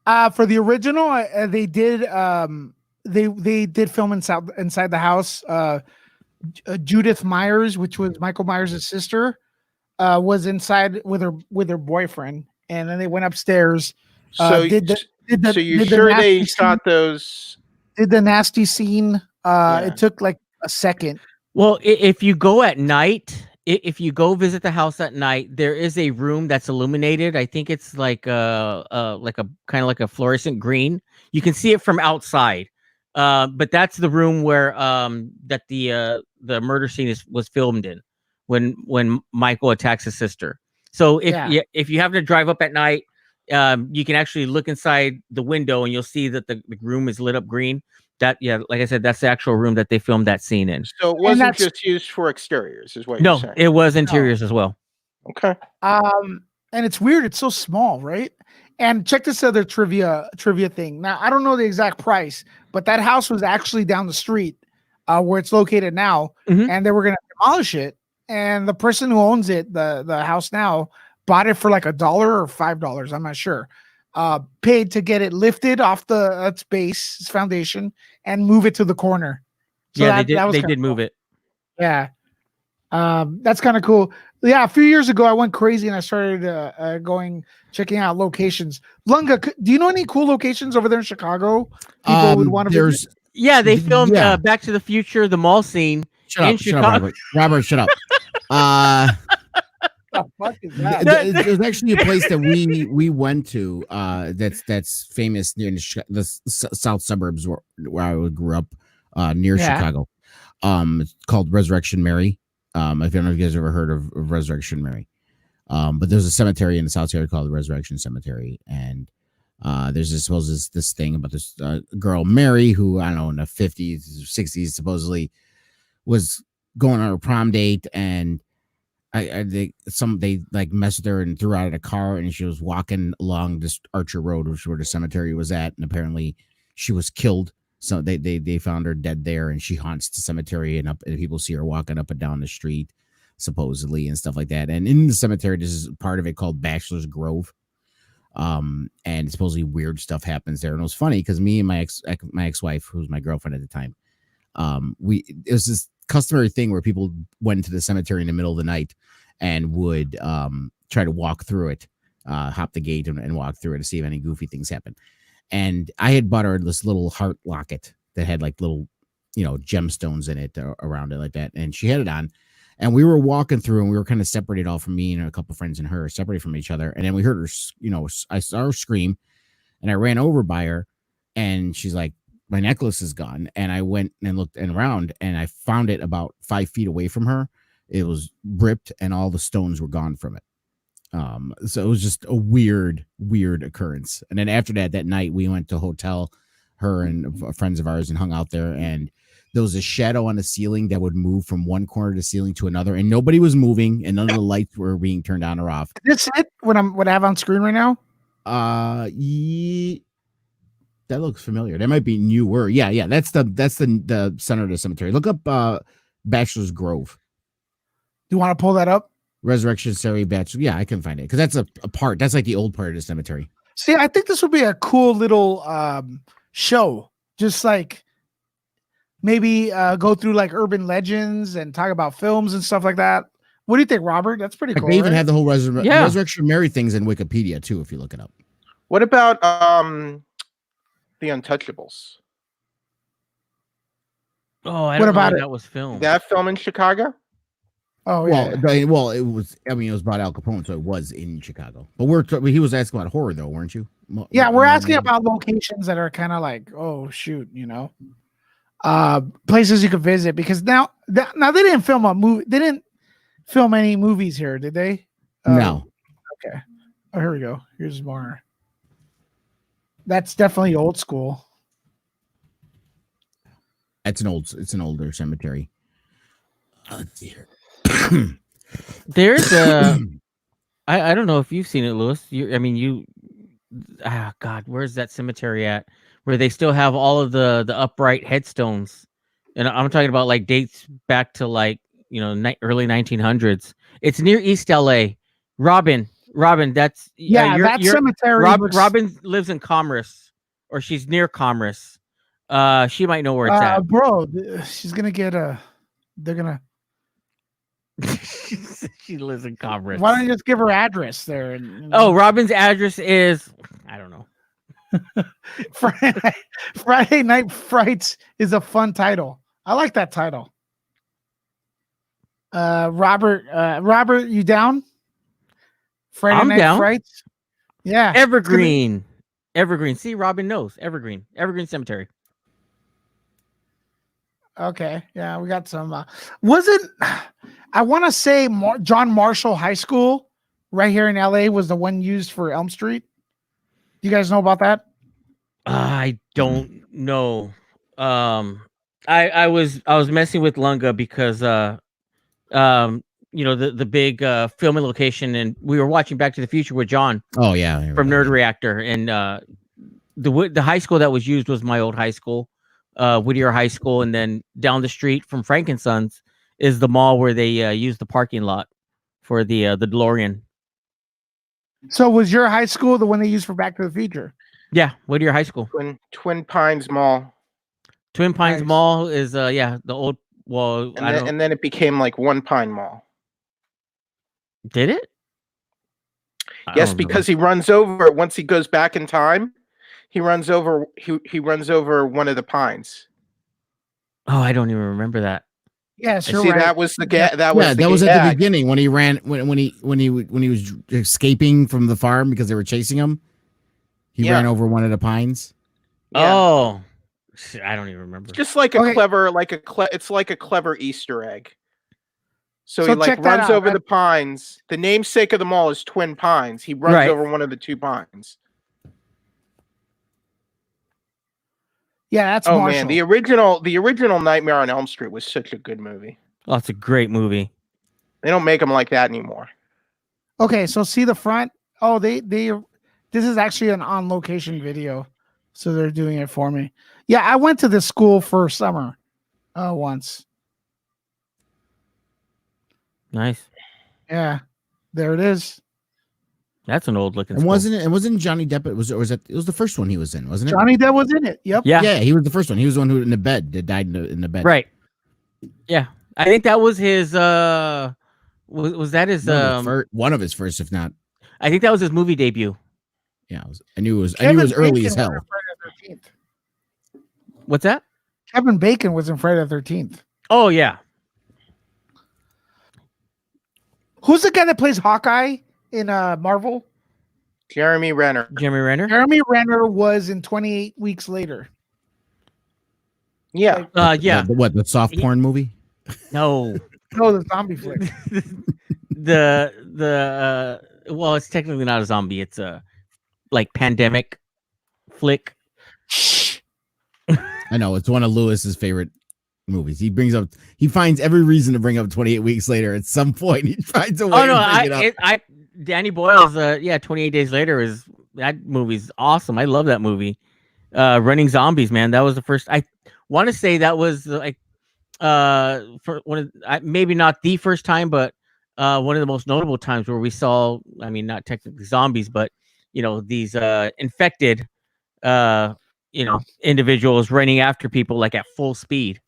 For the original, they did. They did film inside the house. Judith Myers, which was Michael Myers' sister, was inside with her boyfriend, and then they went upstairs. So, Did the so you did the sure they nasty shot those? did the nasty scene. Yeah. It took like a second. Well, if you go at night, if you go visit the house at night, there is a room that's illuminated. I think it's like a kind of like a fluorescent green. You can see it from outside. But that's the room where that the murder scene was filmed in when Michael attacks his sister. So if you happen to drive up at night, you can actually look inside the window and you'll see that the room is lit up green. Like I said, that's the actual room that they filmed that scene in. So it wasn't just used for exteriors, is what you're saying? It was interiors as well. Okay. And it's weird. It's so small, right? And check this other trivia thing. Now, I don't know the exact price, but that house was actually down the street where it's located now, and they were going to demolish it. And the person who owns it, the house now, bought it for like $1 or $5. I'm not sure. Paid to get it lifted off its base, its foundation, and move it to the corner. So they did. was They kinda did move it. Yeah. That's kind of cool. Yeah, a few years ago, I went crazy and I started checking out locations. Lunga, do you know any cool locations over there in Chicago? People would want to visit? Yeah, they filmed Yeah. Back to the Future, the mall scene in Chicago. Robert, shut up. What the fuck is that? There's actually a place that we went to that's famous near the south suburbs where I grew up near Chicago. It's called Resurrection Mary. I don't know if you guys ever heard of Resurrection Mary. But there's a cemetery in the south side called the Resurrection Cemetery, and there's this thing about this girl Mary who, I don't know, in the 50s, 60s supposedly was going on a prom date, and they like messed with her and threw her out of the car, and she was walking along this Archer Road, which is where the cemetery was at, and apparently she was killed. So they found her dead there, and she haunts the cemetery, and people see her walking up and down the street, supposedly, and stuff like that. And in the cemetery, this is part of it called Bachelor's Grove. And supposedly weird stuff happens there. And it was funny because me and my ex-wife, who was my girlfriend at the time, it was this customary thing where people went to the cemetery in the middle of the night and would try to walk through it, hop the gate and walk through it to see if any goofy things happen. And I had bought her this little heart locket that had like little, gemstones in it around it like that. And she had it on. And we were walking through, and we were kind of separated, all from me and a couple of friends and her, separated from each other. And then we heard her, I saw her scream, and I ran over by her, and she's like, my necklace is gone. And I went and looked around, and I found it about 5 feet away from her. It was ripped, and all the stones were gone from it. So it was just a weird occurrence. And then after that night, we went to a hotel, her and friends of ours, and hung out there. And there was a shadow on the ceiling that would move from one corner of the ceiling to another, and nobody was moving, and none of the lights were being turned on or off. Is this it? What I have on screen right now? That looks familiar. That might be newer. Yeah. That's the center of the cemetery. Look up Bachelor's Grove. Do you want to pull that up? Resurrection Cemetery Bachelor. Yeah, I can find it because that's a part. That's like the old part of the cemetery. See, I think this would be a cool little show. Just like maybe go through like urban legends and talk about films and stuff like that. What do you think, Robert? That's pretty cool. They even right? have the whole Resurrection Mary things in Wikipedia too, if you look it up. What about the Untouchables? Oh, I What don't know about where it? that was filmed. That film in Chicago? Oh yeah. Well, it was. I mean, it was about Al Capone, so it was in Chicago. But he was asking about horror, though, weren't you? Yeah, we're asking about locations that are kind of like, oh shoot, places you could visit, because now they didn't film a movie. They didn't film any movies here, did they? No. Okay. Oh, here we go. Here's more. That's definitely old school. It's an older cemetery. Oh dear. There's a I don't know if you've seen it, Louis. God, where's that cemetery at? Where they still have all of the upright headstones. And I'm talking about like dates back to like, early 1900s. It's near East LA. Robin, that's that cemetery. Robin lives in Commerce, or she's near Commerce. She might know where it's at. Bro, she's gonna get they're gonna. She lives in Commerce. Why don't you just give her address there? Oh, Robin's address is, I don't know. Friday Night Frights is a fun title. I like that title. Robert, you down? I'm Night down. Frights. Yeah. Evergreen. See, Robin knows. Evergreen Cemetery. Okay. Yeah, we got some. I want to say John Marshall High School right here in LA was the one used for Elm Street. Do you guys know about that? I don't know. I was messing with Lunga because the big filming location, and we were watching Back to the Future with John. Oh yeah, from Nerd Reactor, and the high school that was used was my old high school, Whittier High School, and then down the street from Frankensons is the mall where they used the parking lot for the DeLorean. So was your high school the one they used for Back to the Future? Yeah, Whittier High School. Twin Pines Mall. Twin Pines Nice. Mall is the old. Well, And then it became like One Pine Mall. Did it? Yes, because he runs over once he goes back in time. He runs over one of the pines. Oh, I don't even remember that. Yes, you're See, right. that was the gag. That was at the beginning when he ran when he was escaping from the farm because they were chasing him. He ran over one of the pines. Yeah. Oh, I don't even remember. Just like it's like a clever Easter egg. So he check that runs out, over right? the pines. The namesake of the mall is Twin Pines. He runs over one of the two pines. Yeah, that's Oh Marshall. man, the original Nightmare on Elm Street was such a good movie. Oh, it's a great movie. They don't make them like that anymore. Okay, so see the front. Oh, they this is actually an on location video, so they're doing it for me. Yeah, I went to this school for summer once. Nice. Yeah, there it is. That's an old looking. And wasn't Johnny Depp? It was the first one he was in, wasn't it? Johnny Depp was in it. Yep. Yeah, he was the first one. He was the one who in the bed that died in the bed. Right. Yeah, I think that was his. Was that his? One of his first, if not. I think that was his movie debut. Yeah, I knew it was early as hell. What's that? Kevin Bacon was in Friday the 13th. Oh yeah. Who's the guy that plays Hawkeye in Marvel? Jeremy Renner. Jeremy Renner. Jeremy Renner was in 28 Weeks Later. Yeah. Yeah. The soft porn movie? No. No, the zombie flick. Well, it's technically not a zombie. It's a like pandemic flick. I know it's one of Lewis's favorite movies. He finds every reason to bring up 28 Weeks Later at some point. He finds a way to bring it up. Danny Boyle's 28 Days Later that movie's awesome. I love that movie. Running Zombies, man. That was the first. I want to say that was like for one of maybe not the first time, but one of the most notable times where we saw. I mean, not technically zombies, but these infected individuals running after people like at full speed.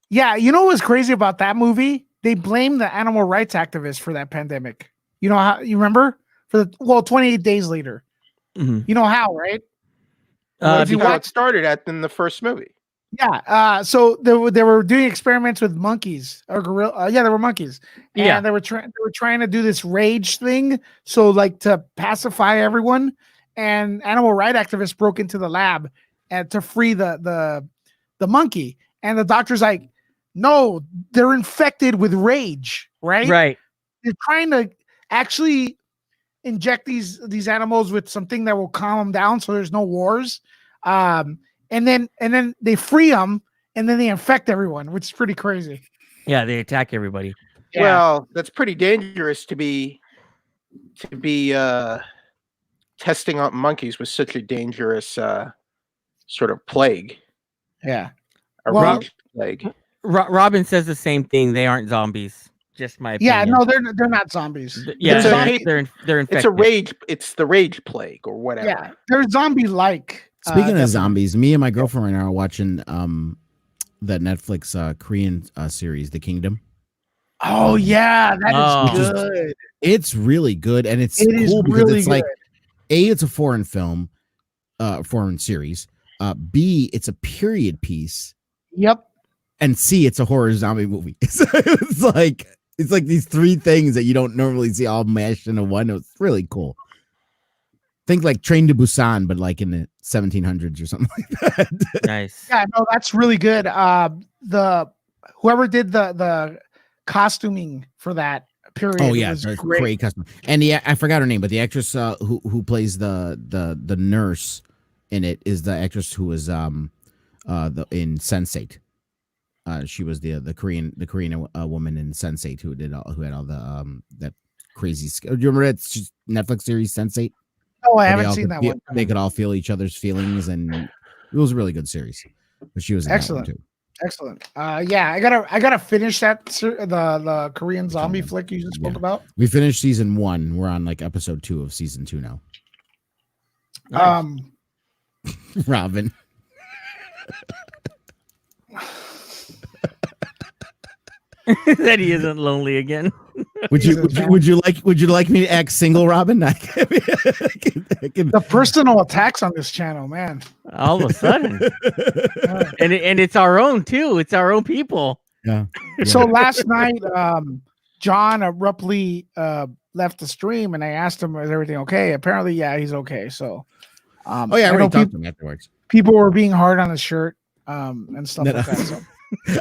Yeah, you know what's crazy about that movie? They blame the animal rights activists for that pandemic. You know how? You remember 28 Days Later. Mm-hmm. You know how, right? If you it started in the first movie. Yeah. So they were doing experiments with monkeys or gorilla. Yeah, they were monkeys, and they were trying to do this rage thing. So like to pacify everyone, and animal rights activists broke into the lab and to free the monkey, and the doctor's like, no, they're infected with rage, right? Right. They're trying to actually inject these animals with something that will calm them down so there's no wars. And then they free them and then they infect everyone, which is pretty crazy. Yeah, they attack everybody. Yeah. Well, that's pretty dangerous to be testing on monkeys with such a dangerous sort of plague. Yeah. Rage plague. Robin says the same thing. They aren't zombies. Just my opinion. Yeah, no, they're not zombies. Yeah, they're infected. It's a rage. It's the rage plague or whatever. Yeah, they're zombie-like. Speaking of zombies, me and my girlfriend right now are watching that Netflix Korean series, The Kingdom. Oh yeah, that is good. It's really good, and it's cool because really it's like it's a foreign film, foreign series. B, it's a period piece. Yep. And C, it's a horror zombie movie. It's like these three things that you don't normally see all mashed into one. It's really cool. Think like Train to Busan, but like in the 1700s or something like that. Nice. Yeah, no, that's really good. Whoever did the costuming for that period. Oh yeah, was great costume. And I forgot her name, but the actress who plays the nurse in it is the actress who was in Sense8. She was the Korean woman in Sense8 who had all the that crazy. Do you remember that Netflix series Sense8? Oh, I haven't seen that one. They could all feel each other's feelings, and it was a really good series. But she was in excellent. That one too. Excellent. Yeah, I gotta finish that the Korean zombie flick you just spoke about. We finished season 1. We're on like episode 2 of season 2 now. Nice. Robin. That he isn't lonely again. Would you like me to act single, Robin? The personal attacks on this channel, man. All of a sudden, and it's our own too. It's our own people. Yeah. So last night, John abruptly left the stream, and I asked him, "Is everything okay?" Apparently, yeah, he's okay. So, I already talked to him afterwards. People were being hard on his shirt, and stuff like that. So.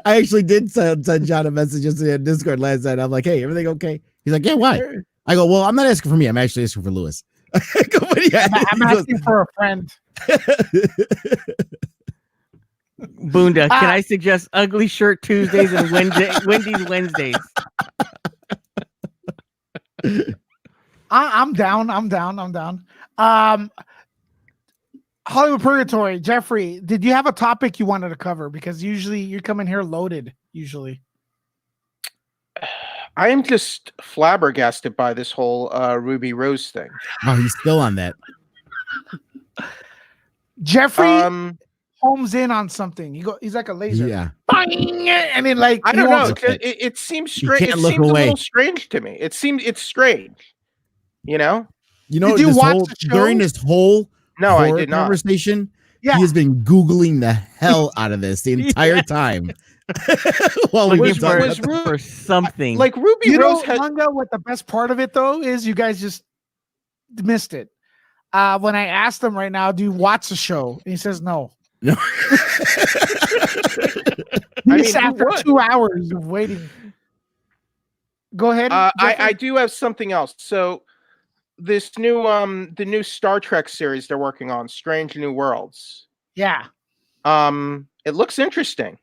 I actually did send John a message yesterday on Discord last night. I'm like, "Hey, everything okay?" He's like, "Yeah, why?" I go, "Well, I'm not asking for me. I'm actually asking for Lewis." I'm asking for a friend. Boonda, can I suggest Ugly Shirt Tuesdays and Wendy's Wednesdays? I'm down. Hollywood Purgatory, Jeffrey, did you have a topic you wanted to cover? Because usually you come in here loaded, usually. I am just flabbergasted by this whole Ruby Rose thing. Oh, he's still on that. Jeffrey homes in on something. He's like a laser. Yeah. Bang! And then like I don't know. It seems strange. It seems a little strange to me. It's strange. You know? Did you watch the show? During this whole No, I did not. Conversation. Yeah. He has been Googling the hell out of this the entire time. Well, Looking was for something. Like Ruby You Rose know, had. Lunga, what the best part of it though is you guys just missed it. When I asked him right now, do you watch the show? And he says no. No. This mean, who after would? 2 hours of waiting. Go ahead. I do have something else. So this new the new Star Trek series they're working on, Strange New Worlds. Yeah. It looks interesting.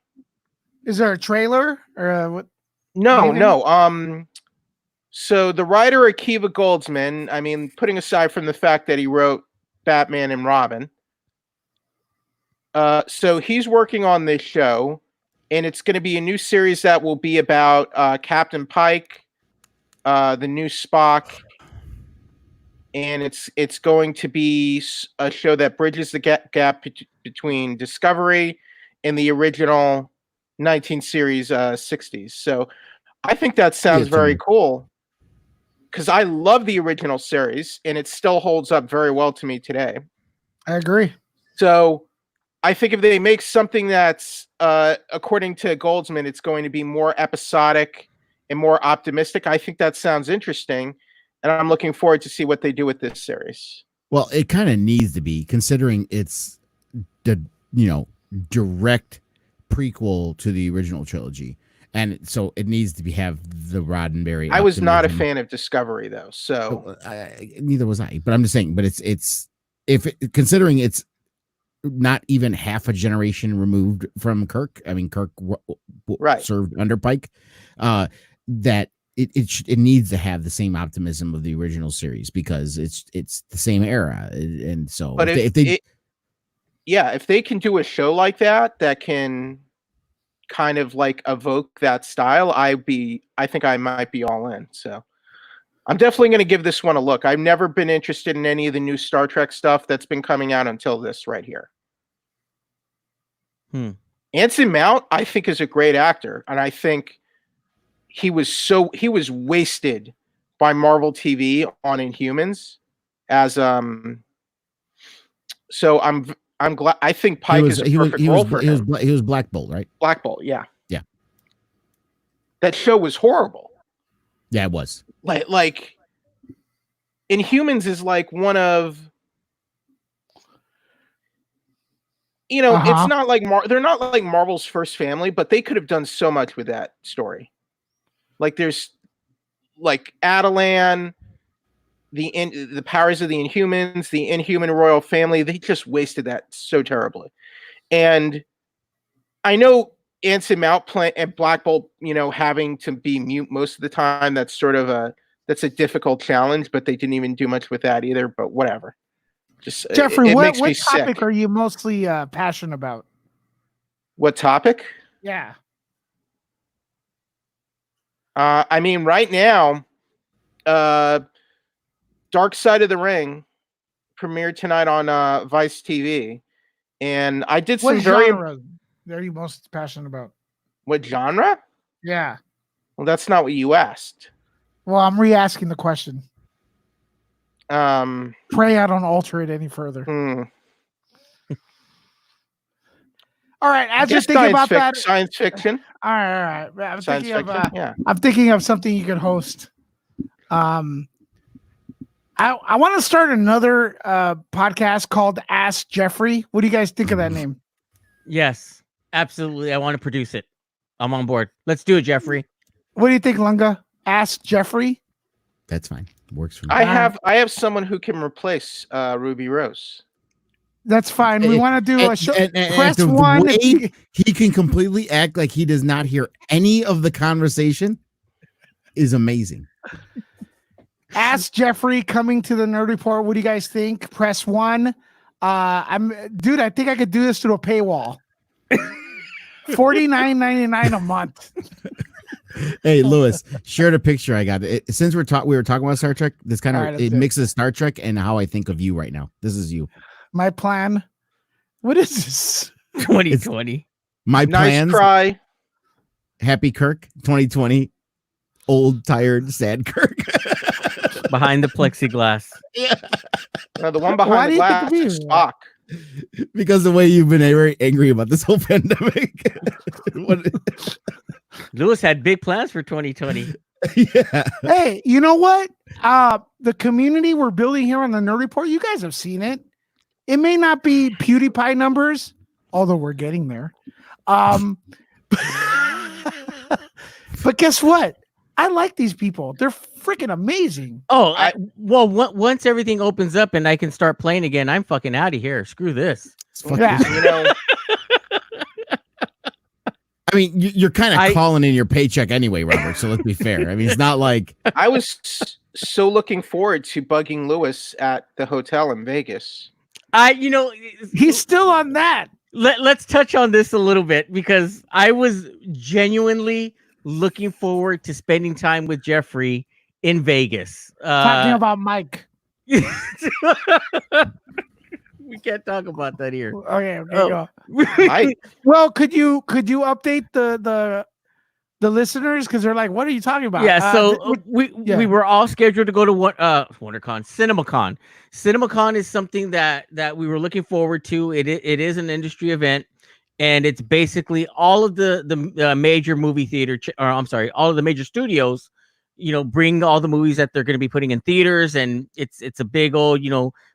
Is there a trailer or what? No, Anything? no. So the writer Akiva Goldsman, I mean, putting aside from the fact that he wrote Batman and Robin, so he's working on this show, and it's going to be a new series that will be about Captain Pike, the new Spock, and it's going to be a show that bridges the gap between Discovery and the original 19 series 60s. So I think that sounds very cool because I love the original series and it still holds up very well to me today. I agree. So I think if they make something that's according to Goldsman, it's going to be more episodic and more optimistic. I think that sounds interesting. And I'm looking forward to see what they do with this series. Well, it kind of needs to be, considering it's the direct prequel to the original trilogy, and so it needs to have the Roddenberry. I was not a fan of Discovery though, so neither was I. But I'm just saying. But considering it's not even half a generation removed from Kirk. I mean, Kirk served under Pike. That. It needs to have the same optimism of the original series because it's the same era, and so. But if they can do a show like that can kind of like evoke that style, I think I might be all in. So I'm definitely going to give this one a look. I've never been interested in any of the new Star Trek stuff that's been coming out until this right here. Anson Mount, I think, is a great actor, and I think he was wasted by Marvel TV on Inhumans as so I'm glad. I think Pike is a perfect role for him. He was Black Bolt, right? Black Bolt, yeah. Yeah. That show was horrible. Yeah, it was. Like Inhumans is like one of it's not like they're not like Marvel's first family, but they could have done so much with that story. Like there's like Attilan, the powers of the Inhumans, the Inhuman royal family. They just wasted that so terribly. And I know Anson Mount and Black Bolt, having to be mute most of the time. That's sort of that's a difficult challenge, but they didn't even do much with that either. But whatever. Just Jeffrey, what topic sick. are you mostly passionate about? What topic? Yeah. I mean, right now, Dark Side of the Ring premiered tonight on Vice TV, and I did some genre are you most passionate about? What genre? Yeah. Well, that's not what you asked. Well, I'm re-asking the question. Pray I don't alter it any further. All right, as you're thinking about that, science fiction. All right. I'm thinking of something you could host. I want to start another podcast called Ask Jeffrey. What do you guys think of that name? Yes, absolutely. I want to produce it. I'm on board. Let's do it, Jeffrey. What do you think, Lunga? Ask Jeffrey. That's fine. Works for me. I have someone who can replace Ruby Rose. That's fine. We want to do a show. Press the one. He can completely act like he does not hear any of the conversation. Is amazing. Ask Jeffrey coming to the Nerd Report. What do you guys think? Press 1. I think I could do this through a paywall. $49.99 a month. Hey, Lewis, shared a picture I got. Since we were talking about Star Trek, this kind of it mixes Star Trek and how I think of you right now. This is you. My plan. What is this? 2020. My plans. Nice try. Happy Kirk. 2020. Old, tired, sad Kirk. Behind the plexiglass. Yeah. No, the one behind the glass is Spock. Because the way you've been very angry about this whole pandemic. Lewis had big plans for 2020. Yeah. Hey, you know what? The community we're building here on the Nerd Report, you guys have seen it. It may not be PewDiePie numbers, although we're getting there. But guess what? I like these people. They're freaking amazing. Oh, once everything opens up and I can start playing again, I'm fucking out of here. Screw this. Yeah. You know, I mean, you're kind of calling in your paycheck anyway, Robert. So let's be fair. I mean, it's not like I was so looking forward to bugging Lewis at the hotel in Vegas. He's still on that. Let's touch on this a little bit because I was genuinely looking forward to spending time with Jeffrey in Vegas. Talking about Mike. We can't talk about that here. Okay, Oh. go. Well, could you update the listeners because they're like, what are you talking about? Yeah, so we were all scheduled to go to WonderCon, CinemaCon. CinemaCon is something that we were looking forward to. It is an industry event, and it's basically all of the major movie theater, all of the major studios, bring all the movies that they're going to be putting in theaters, and it's a big old,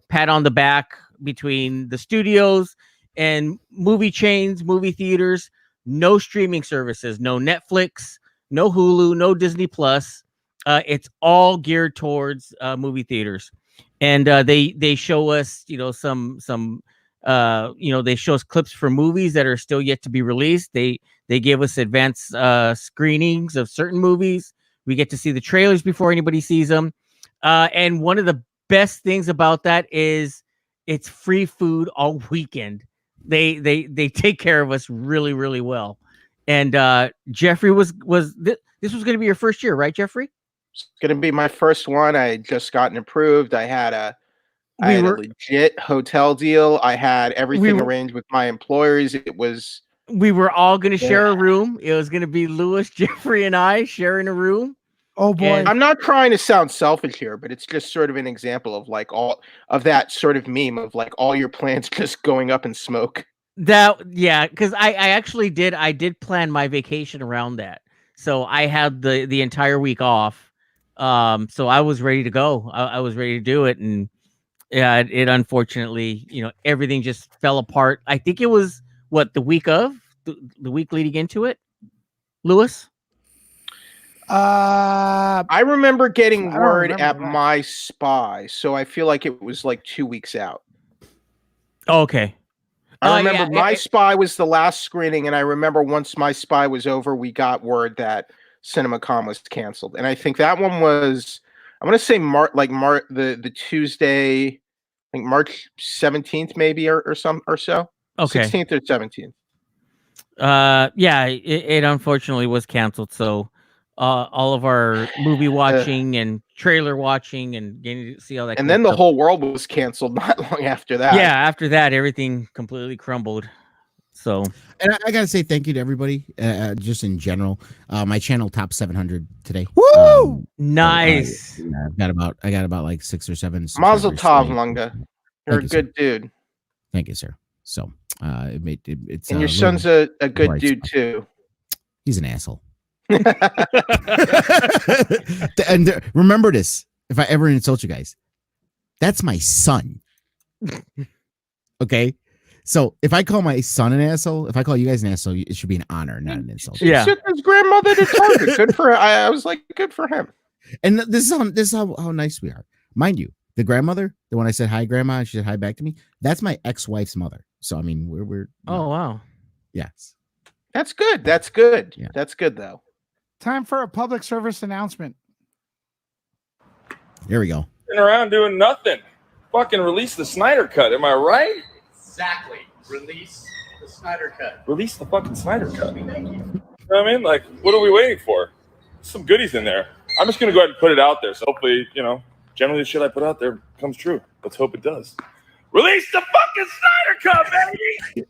pat on the back between the studios and movie chains, movie theaters. No streaming services, no Netflix, no Hulu, no Disney Plus. It's all geared towards movie theaters, and they show us, some they show us clips for movies that are still yet to be released. They give us advanced screenings of certain movies. We get to see the trailers before anybody sees them, and one of the best things about that is it's free food all weekend. They take care of us really, really well. And Jeffrey this was going to be your first year, right, Jeffrey? It's going to be my first one. I had just gotten approved. I had a legit hotel deal. I had everything arranged with my employers. We were all going to share a room. It was going to be Lewis, Jeffrey, and I sharing a room. Oh boy. And I'm not trying to sound selfish here, but it's just sort of an example of like all of that sort of meme of like all your plans just going up in smoke. Because I actually did plan my vacation around that. So I had the entire week off. So I was ready to go. I was ready to do it, and yeah, it unfortunately, everything just fell apart. I think it was the week of the week leading into it, Lewis. I remember getting word at My Spy, so I feel like it was like 2 weeks out. Oh, okay. I remember My Spy was the last screening, and I remember once My Spy was over, we got word that CinemaCon was canceled. And I think that one was, I want to say the Tuesday, I think March 17th maybe or so. Okay. 16th or 17th. It unfortunately was canceled. So all of our movie watching and trailer watching and getting to see all that. And then the whole world was canceled not long after that. Yeah, after that, everything completely crumbled. So, and I gotta say thank you to everybody, just in general. My channel top 700 today. Woo! Nice. I got about like 6 or 7. Mazel tov, Lunga. You're a good dude. Thank you, sir. So, it's and your son's a good dude too. He's an asshole. And remember this: if I ever insult you guys, that's my son. Okay, so if I call my son an asshole, if I call you guys an asshole, it should be an honor, not an insult. Yeah, he took his grandmother to Target. Good for her. I was like, good for him. And this is how nice we are, mind you. The grandmother, the one I said hi, grandma, and she said hi back to me. That's my ex-wife's mother. So I mean, we're oh wow, yes, that's good. That's good. Yeah. That's good though. Time for a public service announcement. Here we go. Sitting around doing nothing. Fucking release the Snyder Cut. Am I right? Exactly. Release the Snyder Cut. Release the fucking Snyder Cut. You know what I mean? Like, what are we waiting for? Some goodies in there. I'm just going to go ahead and put it out there. So hopefully, generally the shit I put out there comes true. Let's hope it does. Release the fucking Snyder Cut, baby!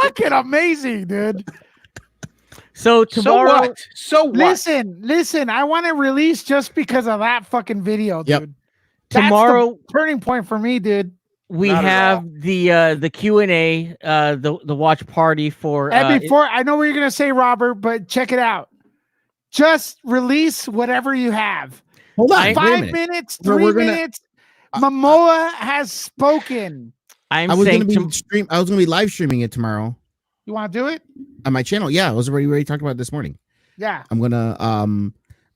Fucking amazing, dude. So tomorrow, So what? Listen. I want to release just because of that fucking video, dude. Yep. That's Tomorrow, the turning point for me, dude. We Not at have the Q&A, the watch party for. And before, I know what you're gonna say, Robert, but check it out. Just release whatever you have. Hold on, wait a 5 minute. minutes, We're 3 gonna- minutes. Momoa has spoken. I was going to be I was going to be live streaming it tomorrow You want to do it? on my channel. Yeah, I was already talked about it this morning. Yeah. I'm gonna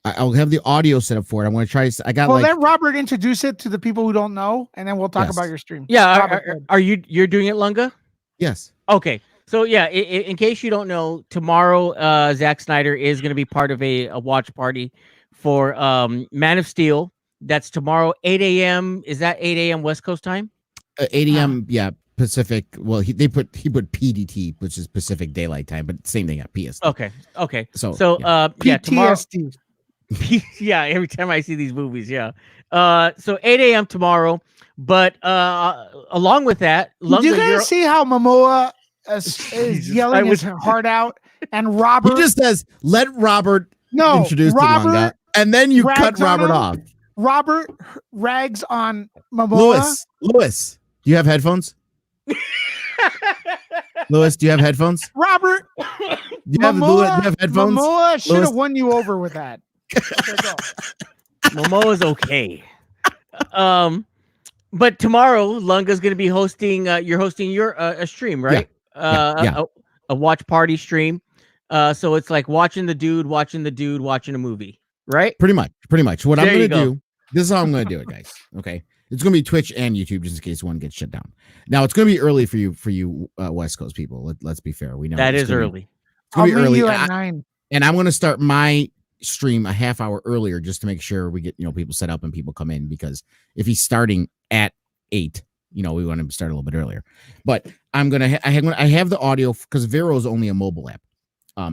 I'll have the audio set up for it. I'm gonna try. I got Well, like let Robert introduce it to the people who don't know, and then we'll talk Yes. about your stream. Yeah, Robert, are you're doing it, Lunga? yes. Okay, so yeah, in case you don't know, tomorrow Zack Snyder is going to be part of a watch party for Man of Steel. That's tomorrow, 8 a.m. Is that 8 a.m. West Coast time? 8 a.m. Yeah, Pacific. Well, he put PDT, which is Pacific Daylight Time, but same thing at PST. Okay. So Yeah, tomorrow. PTSD. Yeah, every time I see these movies, yeah. So 8 a.m. tomorrow, but along with that, Did Lunga, you guys see how Momoa is Jesus, yelling I was- his heart out, and he Robert? just says, "Let Robert No, introduce the Robert manga," and then you cut rags on Robert him. off. Robert rags on Momoa. Lewis, do you have headphones? Lewis, do you have headphones? Robert, Do you have, Lewis, do you have headphones? Momoa should Lewis? have won you over with that. Okay, go. Momoa's okay. But tomorrow Lunga's going to be hosting. You're hosting your a stream, right? Yeah. A watch party stream. So it's like watching the dude, watching a movie, right? Pretty much. What There I'm you gonna go. do. This is how I'm gonna do it, guys. Okay, it's gonna be Twitch and YouTube, just in case one gets shut down. Now it's gonna be early for you West Coast people. Let's be fair. We know That it's is gonna be- early. It's gonna I'll be meet early, you at 9. and I'm gonna start my stream a half hour earlier just to make sure we get people set up and people come in, because if he's starting at 8, we want him to start a little bit earlier. But I'm gonna I have the audio because Vero is only a mobile app.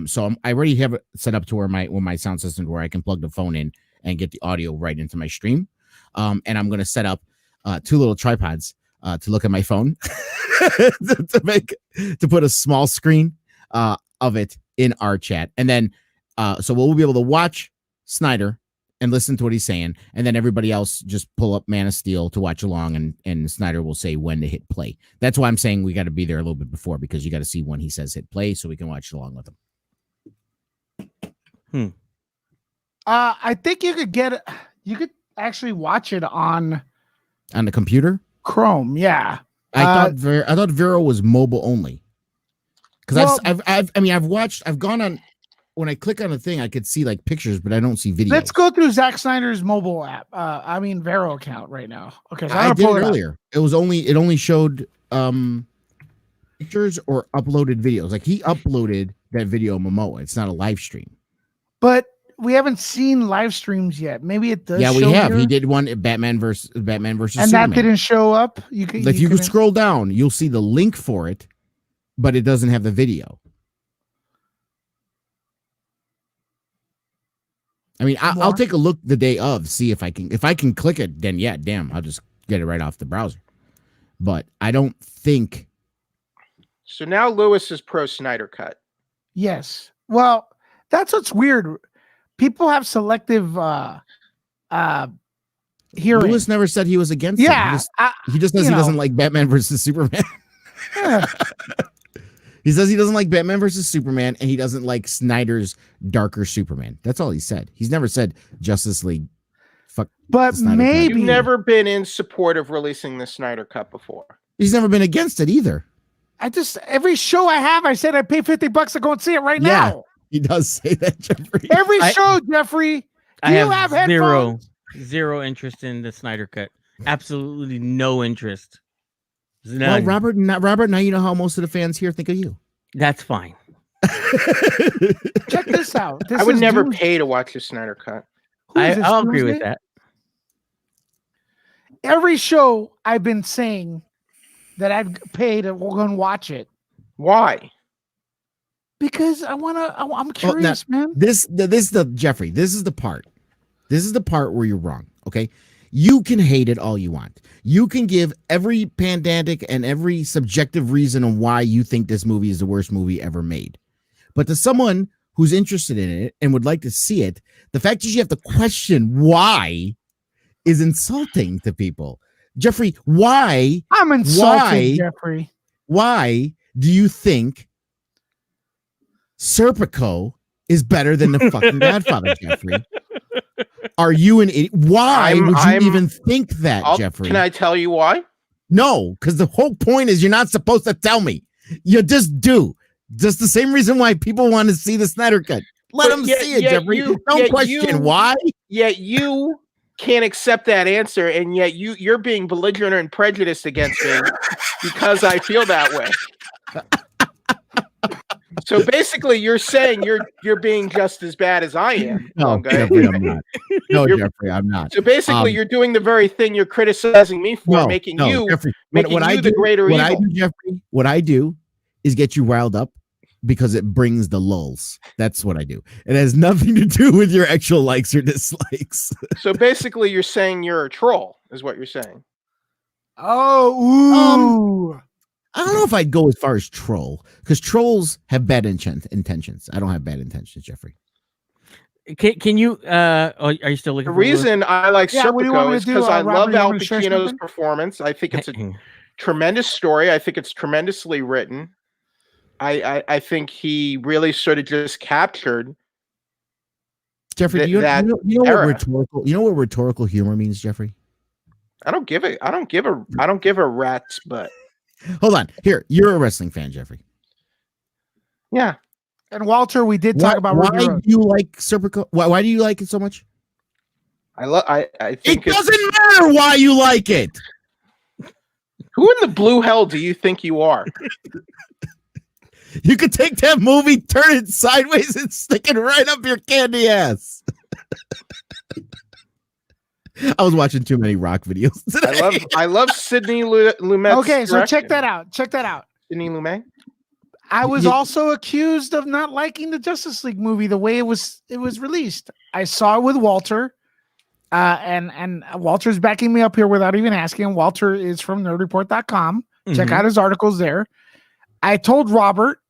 So I already have it set up to where my sound system, where I can plug the phone in and get the audio right into my stream. And I'm gonna set up 2 little tripods to look at my phone to put a small screen of it in our chat, and then so we'll be able to watch Snyder and listen to what he's saying, and then everybody else just pull up Man of Steel to watch along, and Snyder will say when to hit play. That's why I'm saying we got to be there a little bit before, because you got to see when he says hit play so we can watch along with him. I think you could actually watch it on On the computer, Chrome. Yeah. I thought Vero was mobile only, because Well- I've gone on. When I click on a thing, I could see like pictures, but I don't see videos. Let's go through Zack Snyder's mobile app. Vero account right now. Okay, so I'm I gonna did pull it it up. earlier. It only showed pictures or uploaded videos. Like he uploaded that video of Momoa. It's not a live stream. But we haven't seen live streams yet. Maybe it does. Yeah, we show have. here, He did one at Batman versus and Superman. that didn't show up. You can. If you couldn't- scroll down, you'll see the link for it, but it doesn't have the video. I mean, I'll More? take a look the day of, see if I can click it. Then yeah, damn, I'll just get it right off the browser. But I don't think. So now Lewis is pro Snyder Cut. Yes. Well, that's what's weird. People have selective hearing. Lewis never said he was against Yeah. it. He just says you he know. doesn't like Batman versus Superman. Yeah. He says he doesn't like Batman versus Superman, and he doesn't like Snyder's darker Superman. That's all he said. He's never said Justice League. Fuck. But the Snyder Cut. maybe You've never been in support of releasing the Snyder Cut before. He's never been against it either. every show I have, I said I pay $50 to go and see it right Yeah. now. He does say that, Jeffrey. Every I- show, Jeffrey. I Do you have, have headphones? zero interest in the Snyder Cut. Absolutely no interest. Well, None. Robert, now you know how most of the fans here think of you. That's fine. Check this out. This I would is never Doomsday. pay to watch the Snyder Cut. Who is this, I'll agree with Doomsday? that. Every show I've been saying that I'd pay to go and watch it Why? because I'm curious, man. This is the Jeffrey. This is the part. This is the part where you're wrong. Okay, you can hate it all you want. You can give every pandantic and every subjective reason on why you think this movie is the worst movie ever made. But to someone who's interested in it and would like to see it, the fact that you have to question why is insulting to people. Jeffrey, why I'm insulted, Why? Jeffrey. why do you think Serpico is better than the fucking Godfather, Jeffrey? Are you an idiot? Why would you even think that, Jeffrey? Can I tell you why? No, because the whole point is you're not supposed to tell me. You just do. Just the same reason why people want to see the Snyder Cut. Let them see it, Jeffrey. Don't question why. Yet you can't accept that answer, and yet you're being belligerent and prejudiced against me because I feel that way. So basically, you're saying you're being just as bad as I am. No, okay? Jeffrey, I'm not. No, Jeffrey, I'm not. So basically, you're doing the very thing you're criticizing me for, making you the greater evil. Jeffrey, what I do is get you riled up because it brings the lulls. That's what I do. It has nothing to do with your actual likes or dislikes. So basically, you're saying you're a troll, is what you're saying. Oh, ooh. I don't know if I'd go as far as troll, because trolls have bad intentions. I don't have bad intentions, Jeffrey. Can you? Are you still looking? The reason I like Serpico is because I love Al Robert, Pacino's performance. I think it's a tremendous story. I think it's tremendously written. I think he really sort of just captured. Jeffrey, do you know what rhetorical humor means, Jeffrey? I don't give a rat's butt. Hold on. Here, you're a wrestling fan, Jeffrey. Yeah. And Walter, we did talk about why do you like Serpico? Why do you like it so much? I think it doesn't matter why you like it. Who in the blue hell do you think you are? You could take that movie, turn it sideways, and stick it right up your candy ass. I was watching too many rock videos today. I love Sidney Lumet's Okay, so direction. check that out. Sidney Lumet. I was also accused of not liking the Justice League movie the way it was released. I saw it with Walter, and Walter's backing me up here without even asking. Walter is from nerdreport.com. Check out his articles there. I told Robert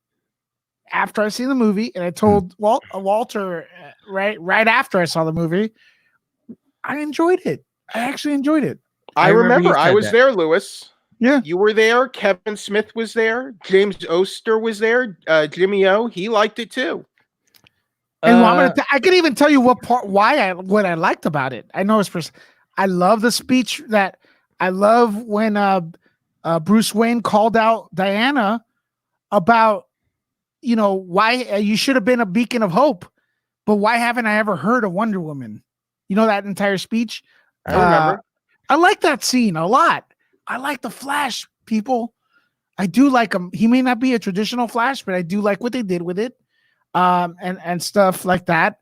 after I seen the movie, and I told Walter right after I saw the movie. I enjoyed it. I actually enjoyed it. I remember I was there, Lewis. Yeah. You were there. Kevin Smith was there. James Oster was there. Jimmy O, he liked it too. And I can even tell you what I liked about it. I know I love the speech I love when Bruce Wayne called out Diana about, why you should have been a beacon of hope, but why haven't I ever heard of Wonder Woman? You know that entire speech? I remember. I like that scene a lot. I like the Flash, people. I do like him. He may not be a traditional Flash, but I do like what they did with it, and stuff like that.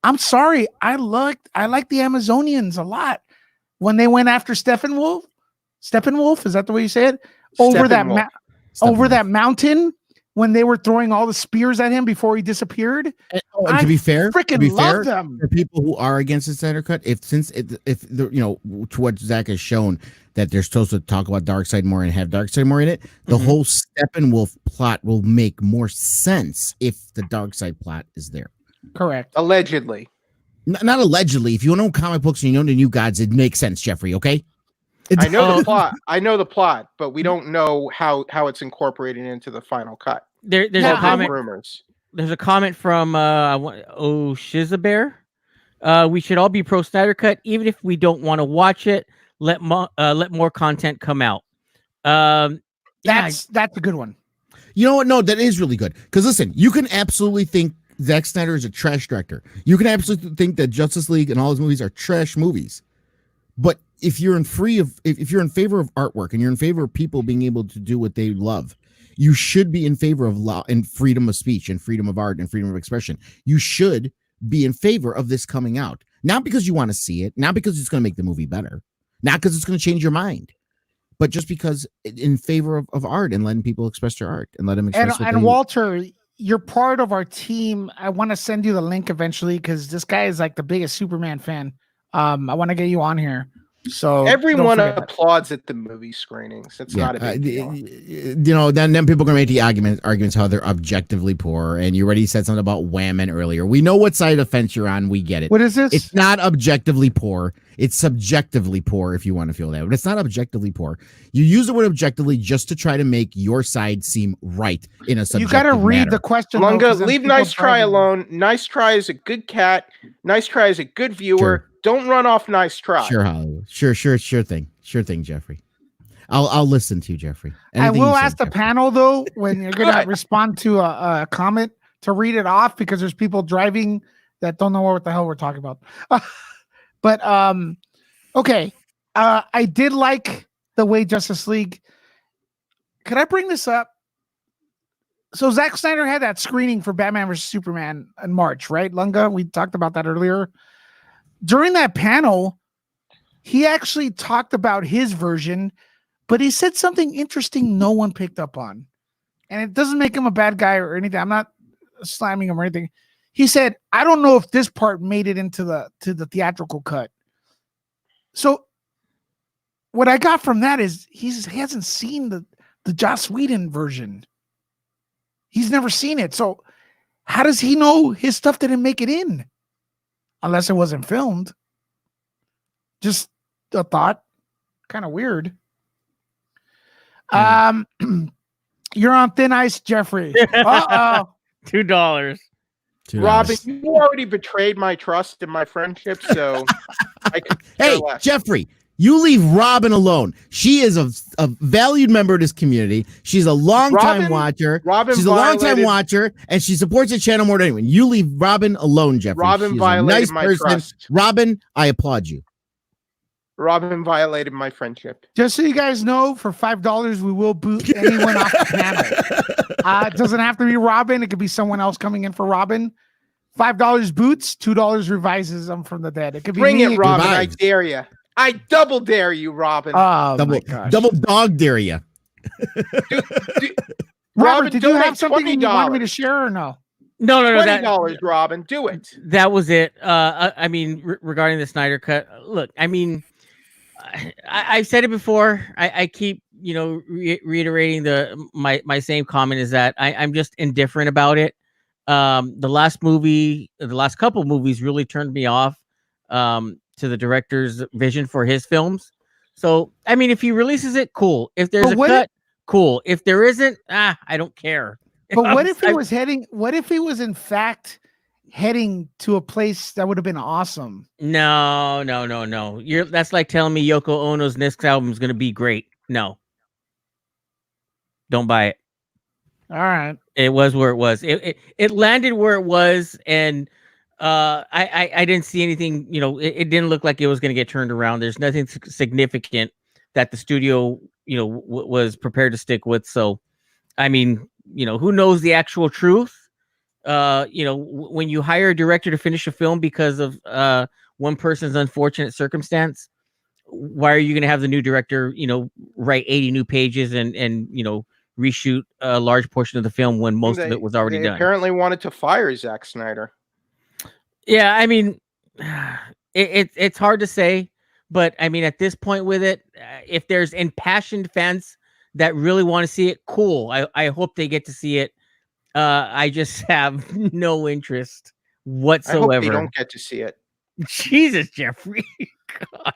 I'm sorry. I like the Amazonians a lot when they went after Steppenwolf. Steppenwolf, is that the way you say it? Over that mountain when they were throwing all the spears at him before he disappeared. And to be fair, love them. For people who are against the Snyder Cut, to what Zach has shown that they're supposed to talk about Darkseid more and have Darkseid more in it, the whole Steppenwolf plot will make more sense if the Darkseid plot is there. Correct. Allegedly. Not allegedly. If you know comic books and you know the New Gods, it makes sense, Jeffrey. Okay. I know the plot. I know the plot, but we don't know how it's incorporated into the final cut. There's a comment. Rumors. There's a comment from Shizabear. We should all be pro Snyder Cut, even if we don't want to watch it. Let more content come out. That's a good one. You know what? No, that is really good. Because listen, you can absolutely think Zack Snyder is a trash director. You can absolutely think that Justice League and all his movies are trash movies. But if you're in favor of artwork and you're in favor of people being able to do what they love, you should be in favor of law and freedom of speech and freedom of art and freedom of expression. You should be in favor of this coming out. Not because you want to see it, not because it's going to make the movie better, not because it's going to change your mind, but just because in favor of art and letting people express their art and let them express. And Walter, you're part of our team. I want to send you the link eventually because this guy is like the biggest Superman fan. I want to get you on here. So everyone applauds at the movie screenings. That's not a big deal. Then people are gonna make the arguments how they're objectively poor. And you already said something about Whammon earlier. We know what side of the fence you're on. We get it. What is this? It's not objectively poor. It's subjectively poor if you want to feel that, but it's not objectively poor. You use the word objectively just to try to make your side seem right in a subjective You got to read manner. the question. though, Lunga, 'cause then leave people Nice Try driving- alone. Nice Try is a good cat. Nice Try is a good viewer. Sure. Don't run off Nice Try. Sure, Hollywood. Sure thing, Jeffrey. I'll listen to you, Jeffrey. I Anything will you say, ask the Jeffrey. panel though when you're gonna Good. respond to a comment to read it off because there's people driving that don't know what the hell we're talking about. But okay, I did like the way Justice League. Could I bring this up? So Zack Snyder had that screening for Batman vs Superman in March, right? Lunga, we talked about that earlier. During that panel, he actually talked about his version, but he said something interesting no one picked up on. And it doesn't make him a bad guy or anything. I'm not slamming him or anything. He said, I don't know if this part made it into the theatrical cut. So what I got from that is he hasn't seen the Joss Whedon version. He's never seen it. So how does he know his stuff didn't make it in? Unless it wasn't filmed. Just a thought. Kind of weird. You're on thin ice, Jeffrey. Uh-oh. $2. Robin, you already betrayed my trust and my friendship, so I could care Hey, less. Jeffrey, you leave Robin alone. She is a valued member of this community. She's a long-time Robin- watcher. Robin She's a long-time violated- watcher, and she supports the channel more than anyone. You leave Robin alone, Jeffrey. Robin She's a violated nice my person. trust. Robin, I applaud you. Robin violated my friendship. Just so you guys know, for $5, we will boot anyone off the panel. It doesn't have to be Robin. It could be someone else coming in for Robin. $5 boots, $2 revises them from the dead. It could be Bring me. it, Robin. I Revives. dare you. I double dare you, Robin. Oh, my Double, gosh. double dog dare you. Robert, Robin, did you donate have something you wanted me $20. to share or no? No. $20, Robin. Do it. That was it. I mean, regarding the Snyder cut, look, I mean, I've said it before. I keep, reiterating my same comment is that I'm just indifferent about it. The last couple movies really turned me off to the director's vision for his films. So, I mean, if he releases it, cool. If there's But a what cut, cool. If there isn't, I don't care. But what if he I- was heading? What if he was in fact heading to a place that would have been awesome? No. That's like telling me Yoko Ono's next album is going to be great. No. Don't buy it. All right. It was where it was. It landed where it was, and I didn't see anything. It didn't look like it was going to get turned around. There's nothing significant that the studio was prepared to stick with. So, I mean, who knows the actual truth? When you hire a director to finish a film because of one person's unfortunate circumstance, why are you going to have the new director, write 80 new pages and reshoot a large portion of the film when most of it was already they done? apparently wanted to fire Zack Snyder. Yeah, I mean, it's hard to say, but I mean, at this point with it, if there's impassioned fans that really want to see it, cool. I hope they get to see it. I just have no interest I hope whatsoever. they don't get to see it. Jesus, Jeffrey. God.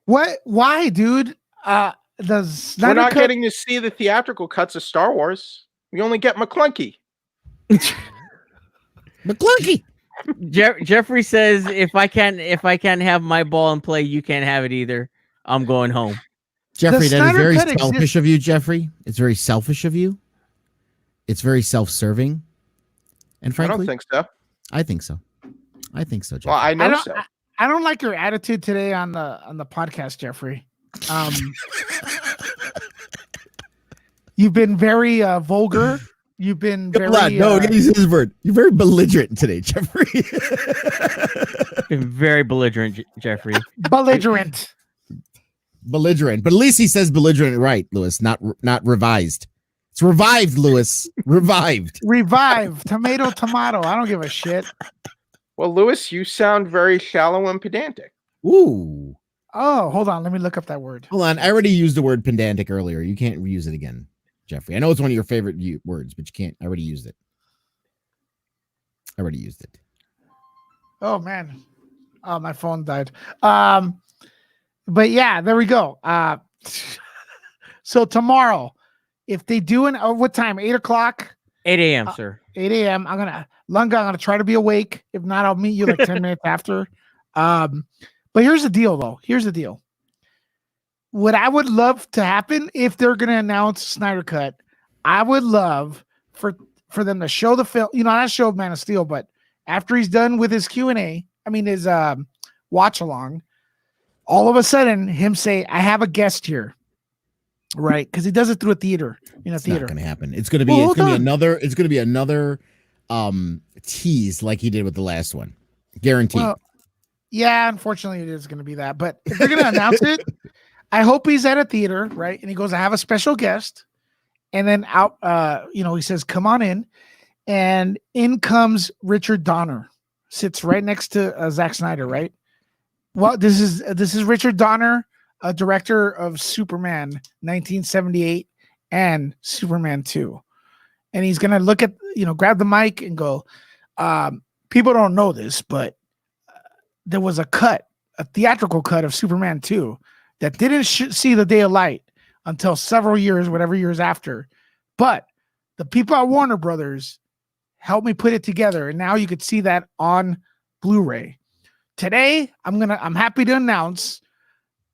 What? Why, dude? The We're Snyder not cut. getting to see the theatrical cuts of Star Wars. We only get McClunky. McClunky. Jeffrey says, if I can't have my ball and play, you can't have it either. I'm going home. Jeffrey, that is Snyder very Cut selfish exists- of you, Jeffrey. It's very selfish of you. It's very self-serving. And I frankly, don't think so. I think so. I think so, Jeffrey. Well, I I know don't. so. I don't like your attitude today on the podcast, Jeffrey. You've been very vulgar. You've been very. Hold on. No, use his word. You're very belligerent today, Jeffrey. Been very belligerent, Jeffrey. belligerent. Belligerent. But at least he says belligerent right, Lewis, not revised. It's revived, Lewis. Revived. Revive. Tomato. I don't give a shit. Well, Lewis, you sound very shallow and pedantic. Ooh. Oh, hold on. Let me look up that word. Hold on. I already used the word pedantic earlier. You can't reuse it again, Jeffrey. I know it's one of your favorite words, but you can't. I already used it. Oh man. Oh, my phone died. But yeah, there we go. So tomorrow, if they do what time? 8:00? 8 a.m., sir. 8 a.m. Lunga, I'm gonna try to be awake. If not, I'll meet you like 10 minutes after. But here's the deal, though. Here's the deal. What I would love to happen if they're gonna announce Snyder Cut, I would love for them to show the film. Not show Man of Steel, but after he's done with his Q&A, his watch along, all of a sudden him say, "I have a guest here." Right, because he does it through a theater. It's not going to happen. It's going to be. It's going to be another. It's going to be another tease like he did with the last one. Guaranteed. Well, yeah, unfortunately, it is going to be that. But if they're going to announce it, I hope he's at a theater, right? And he goes, "I have a special guest," and then out, he says, "Come on in," and in comes Richard Donner, sits right next to Zack Snyder, right? Well, this is Richard Donner, a director of Superman 1978 and Superman 2. And he's going to look at, grab the mic and go, people don't know this, but there was a theatrical cut of Superman 2 that didn't see the day of light until several years, whatever years after. But the people at Warner Brothers helped me put it together. And now you could see that on Blu-ray. Today, I'm happy to announce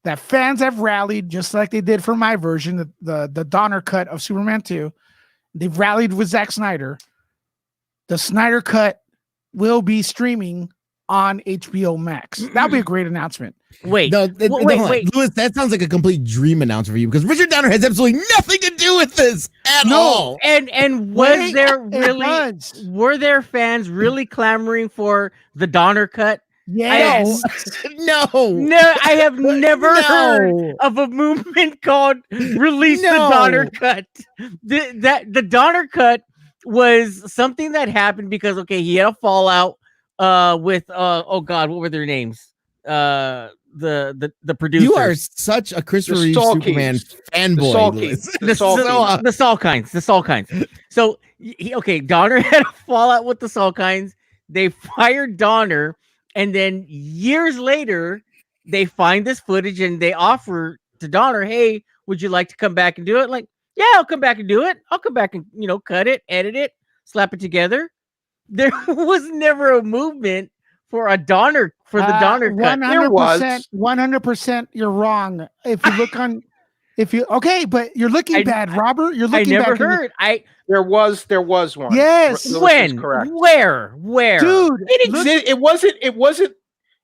that fans have rallied just like they did for my version, the Donner cut of Superman 2. They've rallied with Zack Snyder. The Snyder cut will be streaming on HBO Max. That'll be a great announcement. Wait, wait, Louis, that sounds like a complete dream announcement for you because Richard Donner has absolutely nothing to do with this at all. And were there fans really clamoring for the Donner cut? Yes. No, I have never heard of a movement called Release the Donner Cut. The Donner Cut was something that happened because he had a fallout with what were their names? The producers. You are such a Christopher Reeve Superman fanboy. The Salkinds. So Donner had a fallout with the Salkinds. They fired Donner. And then years later, they find this footage and they offer to Donner, "Hey, would you like to come back and do it?" Like, "Yeah, I'll come back and do it. I'll come back and, cut it, edit it, slap it together." There was never a movement for the Donner cut. 100%, you're wrong. If you look on, but you're looking bad, Robert. You're looking bad. I never heard. There was one. Yes. When? Where? Dude,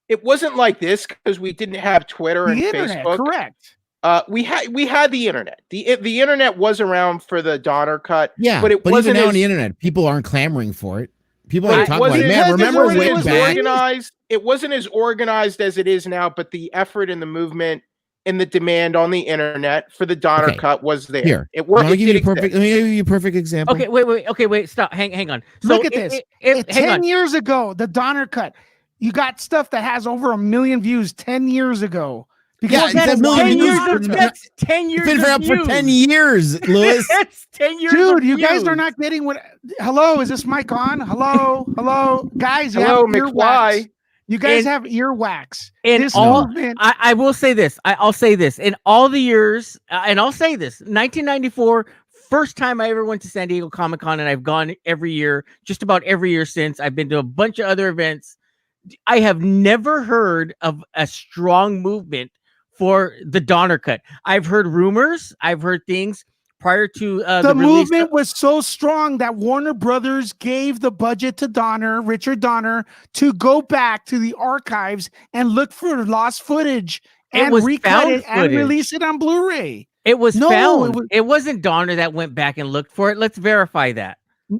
it wasn't like this because we didn't have Twitter and internet, Facebook. Correct. We had the internet. The internet was around for the Donner cut. Yeah, but wasn't even on the internet. People aren't clamoring for it. People aren't talking about it. Man, remember way back? It wasn't as organized as it is now, but the effort and the movement and the demand on the internet for the Donner cut was there. Here, it worked. Let me give you a perfect example. Okay, wait, stop. Hang on. So look at this. 10 years ago, the Donner cut. You got stuff that has over 1 million views 10 years ago. Because that's 10 years. Been around for 10 years, Louis. That's 10 years. Dude, you guys are not getting what. Hello, is this mic on? Hello, guys. Hello, McFly. You guys have earwax. I will say this. I'll say this. In all the years, and I'll say this, 1994, first time I ever went to San Diego Comic-Con, and I've gone every year, just about every year since. I've been to a bunch of other events. I have never heard of a strong movement for the Donner cut. I've heard rumors. I've heard things prior to the movement was so strong that Warner Brothers gave the budget to Richard Donner, to go back to the archives and look for lost footage and recut it and release it on Blu-ray. It was found. It wasn't Donner that went back and looked for it. Let's verify that.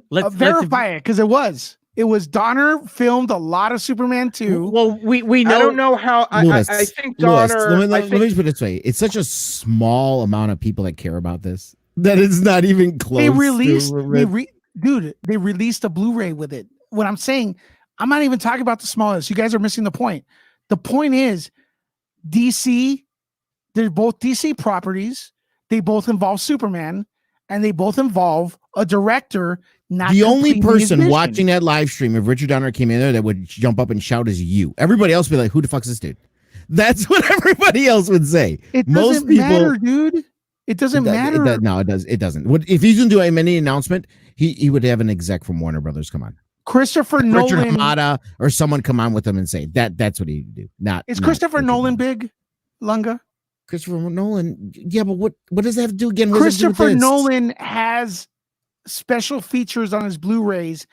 Let's verify it because it was. It was Donner filmed a lot of Superman 2. Well, we know. I don't know how. I think Donner. Let me put it this way: it's such a small amount of people that care about this that it's not even close. They released, they released a Blu-ray with it. What I'm saying, I'm not even talking about the smallest. You guys are missing the point. The point is, DC. They're both DC properties. They both involve Superman, and they both involve a director not The only completing his person mission. watching that live stream, if Richard Donner came in there, that would jump up and shout is you. Everybody else would be like, "Who the fuck's this dude?" That's what everybody else would say. It Most doesn't people, matter, dude. It doesn't matter. No, it doesn't. What if he's gonna do a mini announcement? He would have an exec from Warner Brothers come on, Christopher Richard Nolan. Hamada, or someone come on with him and say that. That's what he'd do. Is not Christopher Richard Nolan Donner. big, Lunga? Christopher Nolan. Yeah, but what does that have to do again? What does that do with Christopher this? Nolan has special features on his Blu-rays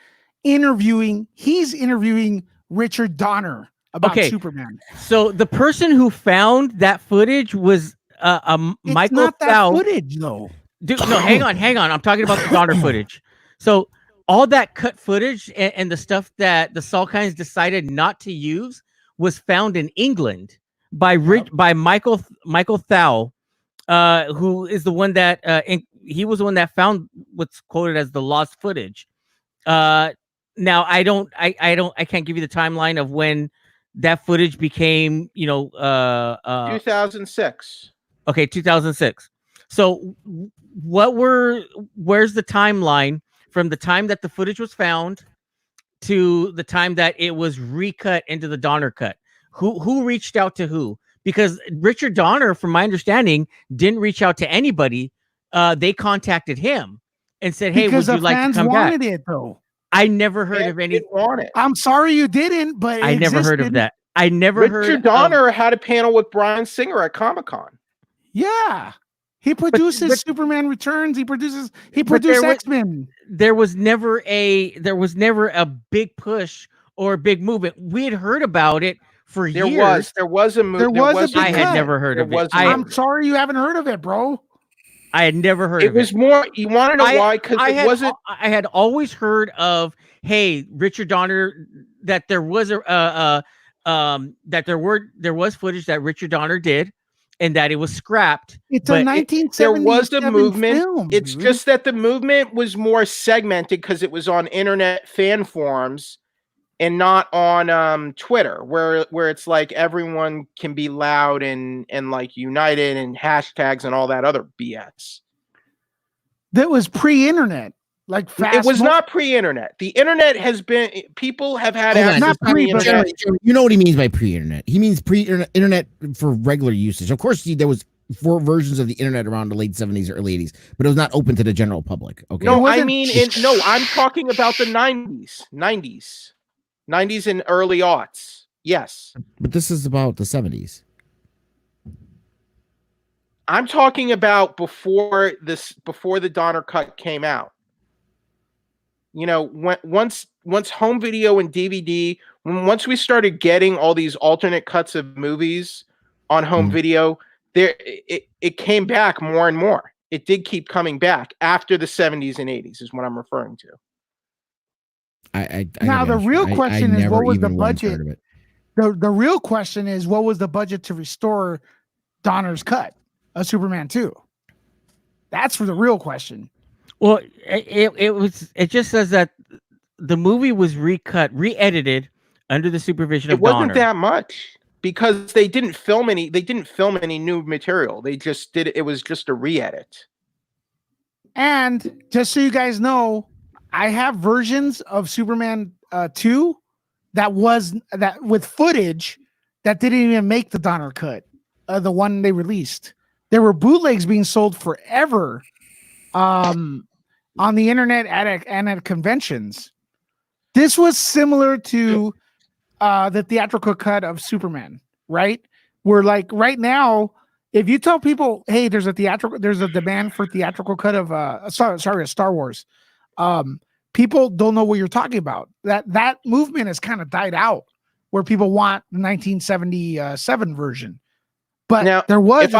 he's interviewing Richard Donner about Okay. Superman. So the person who found that footage was It's Michael not that Thau. footage though. Dude, no, hang on. I'm talking about the Donner footage. So all that cut footage and the stuff that the Salkinds decided not to use was found in England by Michael Thau, who is the one that he was the one that found what's quoted as the lost footage. Now I can't give you the timeline of when that footage became, 2006. Okay, 2006. So where's the timeline from the time that the footage was found to the time that it was recut into the Donner cut? Who reached out to who? Because Richard Donner, from my understanding, didn't reach out to anybody. They contacted him and said, "Hey, Because would you the like to fans come wanted back?" it though. I never heard of any. Didn't want it. I'm sorry you didn't, but it I never heard of existed. that. I never heard. Richard Donner had a panel with Bryan Singer at Comic-Con. Yeah. He produces but- Superman Returns. He produced there was- X-Men. There was never a big push or a big movement. We had heard about it for There years. was a movie. There was a big I had cut. never heard There of was it. a I, I'm sorry you haven't heard of it, bro. I had never heard It of it. was more. You want to know why? Because it wasn't. I had always heard of, hey, Richard Donner, that there was there was footage that Richard Donner did, and that it was scrapped. It's But a it- 1977 There was a movement. film, It's dude. just that the movement was more segmented because it was on internet fan forums and not on Twitter, where it's like everyone can be loud and like united and hashtags and all that other BS. That was pre-internet. Like fast. It was not pre-internet. The internet has been. People have had Hold on, access not to the pre, but internet. Jeremy, you know what he means by pre-internet. He means pre-internet for regular usage. Of course, there was 4 versions of the internet around the late 70s or early 80s, but it was not open to the general public. Okay. No, I wasn't- mean, I'm talking about the 90s and early aughts. Yes, But this is about the 70s. I'm talking about before the Donner cut came out. Once home video and DVD, once we started getting all these alternate cuts of movies on home video, it came back more and more. It did keep coming back after the 70s and 80s is what I'm referring to. Now, the real question is, what was the even once budget? heard of it. The real question is, what was the budget to restore Donner's cut of Superman 2? That's for the real question. Well, it just says that the movie was re-edited under the supervision It of wasn't Donner. that much because they didn't film any new material. They just did it. It was just a re-edit. And just so you guys know, I have versions of Superman 2 that with footage that didn't even make the Donner cut, the one they released. There were bootlegs being sold forever on the internet and at conventions. This was similar to the theatrical cut of Superman, right? Where like right now, if you tell people, hey, there's a demand for theatrical cut of Star Wars, people don't know what you're talking about. That movement has kind of died out, where people want the 1977 version. But Now, there was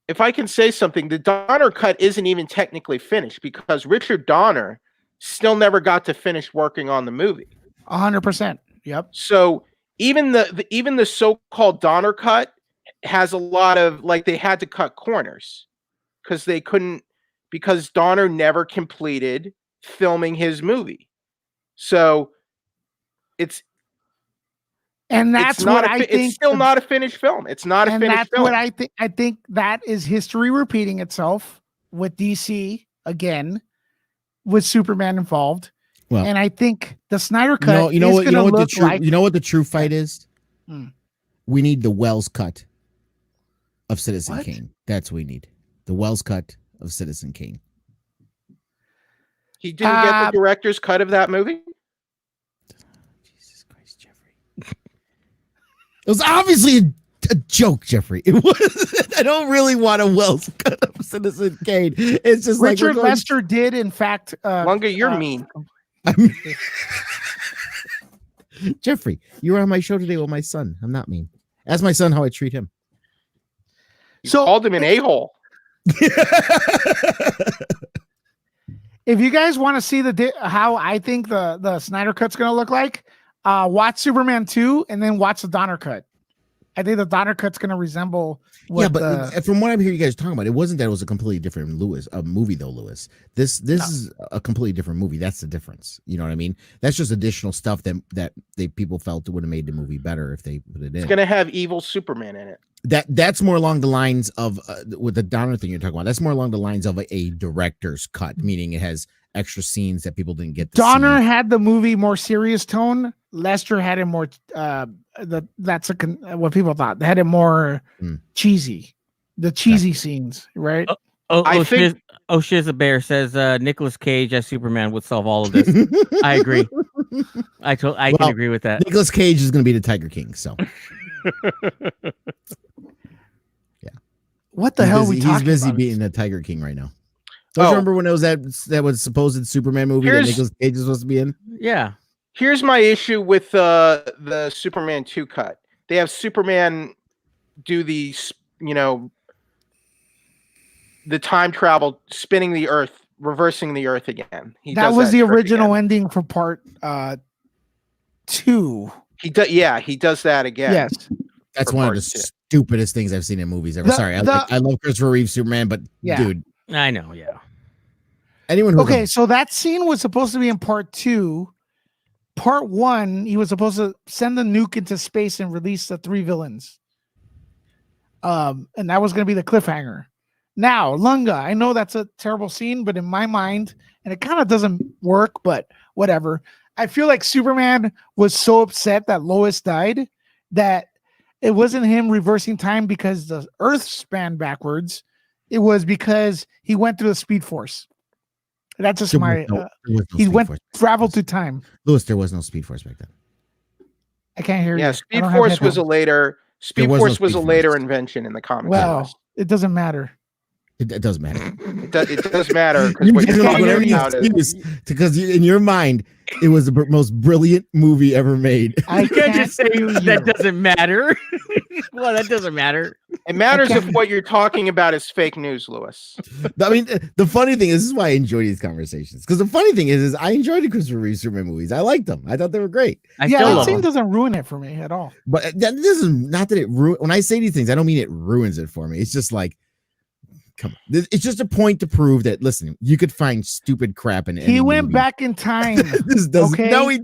if I can say something, the Donner cut isn't even technically finished because Richard Donner still never got to finish working on the movie. 100%. Yep. So even the so-called Donner cut has a lot of, like, they had to cut corners because Donner never completed filming his movie. So that's what I think. It's still not a finished film. It's not a finished that's film. what I think. I think that is history repeating itself with DC again. with Superman involved. Well, And I think the Snyder cut you know is what, going to look like. you know what the true fight is? Hmm. We need the Wells cut of Citizen What? Kane. That's what we need. The Wells cut of Citizen Kane. He didn't get the director's cut of that movie. Jesus Christ, Jeffrey! It was obviously a joke, Jeffrey. It was. I don't really want a Wells cut of Citizen Kane. It's just Richard like Lester did, in fact. Lunga, you're mean. Jeffrey, you were on my show today with my son. I'm not mean. Ask my son how I treat him. You called him an a-hole. If you guys want to see how I think the Snyder cut's going to look like, watch Superman 2 and then watch the Donner cut. I think the Donner cut's going to resemble. From what I'm hearing you guys talking about, it wasn't that it was a completely different movie though, Lewis. This is a completely different movie. That's the difference. You know what I mean? That's just additional stuff that people felt would have made the movie better if they put it in. It's going to have evil Superman in it. That's more along the lines of with the Donner thing you're talking about. That's more along the lines of a director's cut, meaning it has extra scenes that people didn't get to Donner see. had the movie more serious tone. Lester had it more what people thought. They had it more cheesy. The cheesy scenes, right? Shiz a Bear says Nicolas Cage as Superman would solve all of this. I agree. I can agree with that. Nicolas Cage is going to be the Tiger King, so yeah. What the hell are we talking about? He's busy beating the Tiger King right now. Don't you remember when it was that was supposed Superman movie that Nicolas Cage is supposed to be in? Yeah. Here's my issue with the Superman 2 cut. They have Superman do the time travel, spinning the Earth, reversing the Earth again. That was the original ending for part 2. He does that again. Yes. That's one of the stupidest things I've seen in movies ever. Sorry, I love Christopher Reeve Superman, but dude. I know, yeah. So that scene was supposed to be in part 2. Part 1, he was supposed to send the nuke into space and release the 3 villains. And that was going to be the cliffhanger. Now, Lunga, I know that's a terrible scene, but in my mind, and it kind of doesn't work, but whatever. I feel like Superman was so upset that Lois died that it wasn't him reversing time because the Earth span backwards. It was because he went through the Speed Force. That's just traveled through time. Lewis, there was no Speed Force back then. I can't hear you. Yeah, Speed Force was a later invention in the comics. Well, it doesn't matter. It does matter. It does matter because in your mind, it was the most brilliant movie ever made. I can't just say that doesn't matter. Well, that doesn't matter. It matters if what you're talking about is fake news, Lewis. I mean, the funny thing is, this is why I enjoy these conversations. Because the funny thing is I enjoyed the Christopher Reeve Superman movies. I liked them. I thought they were great. That scene doesn't ruin it for me at all. But this is not that it when I say these things, I don't mean it ruins it for me. It's just like, come on. It's just a point to prove that, listen, you could find stupid crap in it. He went back in time. This doesn't. Okay? No, he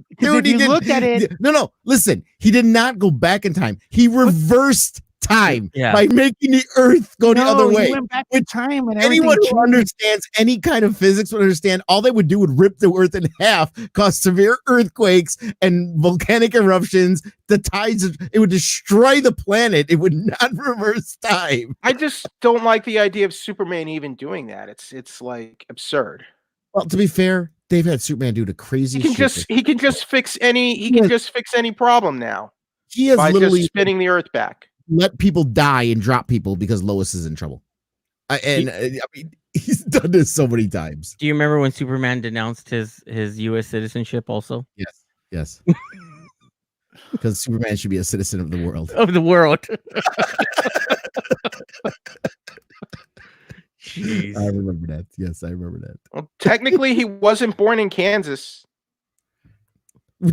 look at it. No. Listen, he did not go back in time. He reversed time by making the Earth go the other way. He went back in time, and anyone who understands any kind of physics would understand. All they would do would rip the Earth in half, cause severe earthquakes and volcanic eruptions. The tides, it would destroy the planet. It would not reverse time. I just don't like the idea of Superman even doing that. It's like absurd. Well, to be fair, they've had Superman do the crazy. He can just fix any problem now. He has literally just spinning the Earth back. Let people die and drop people because Lois is in trouble. I mean, he's done this so many times. Do you remember when Superman denounced his U.S. citizenship also? Yes. Because Superman should be a citizen of the world. Of the world. Jeez. I remember that. Yes, I remember that. Well, technically, he wasn't born in Kansas.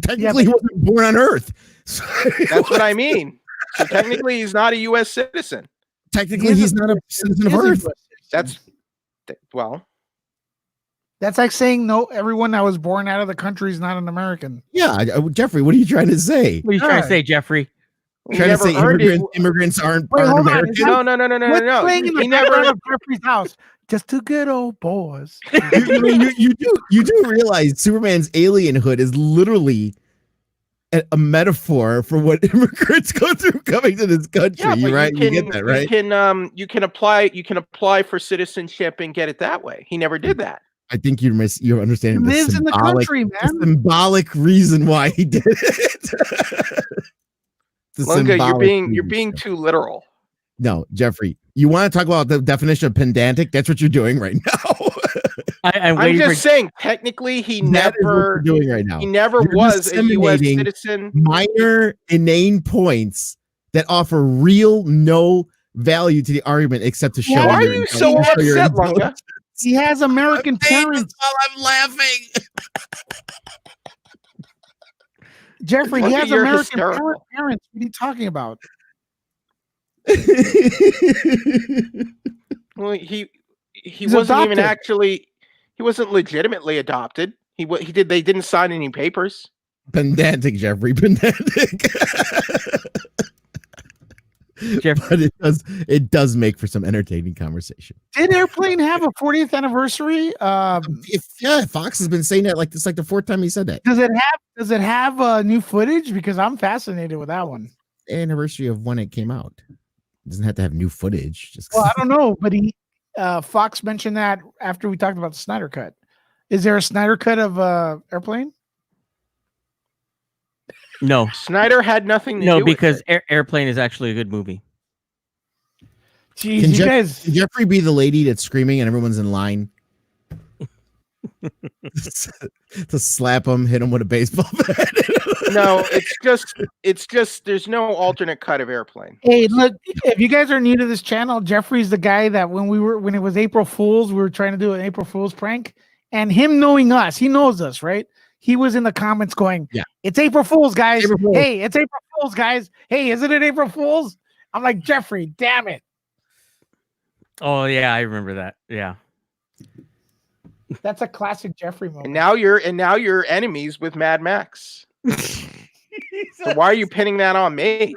Technically, he wasn't born on Earth. That's what I mean. So technically, he's not a U.S. citizen. Technically, he's not a citizen of Earth. That's like saying no. Everyone that was born out of the country is not an American. Yeah, Jeffrey, what are you trying to say? What are you trying to say, Jeffrey? Trying to say immigrants aren't American? No. He never out of Jeffrey's house. Just two good old boys. you do realize Superman's alienhood is literally a metaphor for what immigrants go through coming to this country. Yeah, but right? You get that, right? You can apply for citizenship and get it that way. He never did that. I think you're understanding He the lives in the country, man. the symbolic reason why he did it. Lunga, you're being too literal. No, Jeffrey, you want to talk about the definition of pedantic? That's what you're doing right now. I'm just saying, technically, he never doing right now. He never was a U.S. citizen. Minor inane points that offer real no value to the argument, except to show. Why are you so upset, Lunga? He has American parents. While I'm laughing. Jeffrey, he has American parents. What are you talking about? Well, he wasn't even actually. He wasn't legitimately adopted. They didn't sign any papers. Pedantic, Jeffrey. Pedantic. But it does make for some entertaining conversation. Did Airplane have a 40th anniversary? Fox has been saying that like the fourth time he said that. Does it have new footage? Because I'm fascinated with that one. Anniversary of when it came out. It doesn't have to have new footage. Well, I don't know, but Fox mentioned that after we talked about the Snyder Cut. Is there a Snyder Cut of Airplane? No, Snyder had nothing to do because with it. Airplane is actually a good movie. Jeez, Can guys. Can Jeffrey be the lady that's screaming and everyone's in line to slap him, hit him with a baseball bat? No, it's just there's no alternate cut of Airplane. Hey, look, if you guys are new to this channel, Jeffrey's the guy that when it was April Fool's, we were trying to do an April Fool's prank, and him knowing us, he knows us, right? He was in the comments going, "Yeah, it's April Fool's, guys. April Fool's. Hey, it's April Fool's, guys. Hey, isn't it April Fool's?" I'm like, Jeffrey, damn it. Oh yeah, I remember that. Yeah, that's a classic Jeffrey moment. And now you're enemies with Mad Max. So why are you pinning that on me?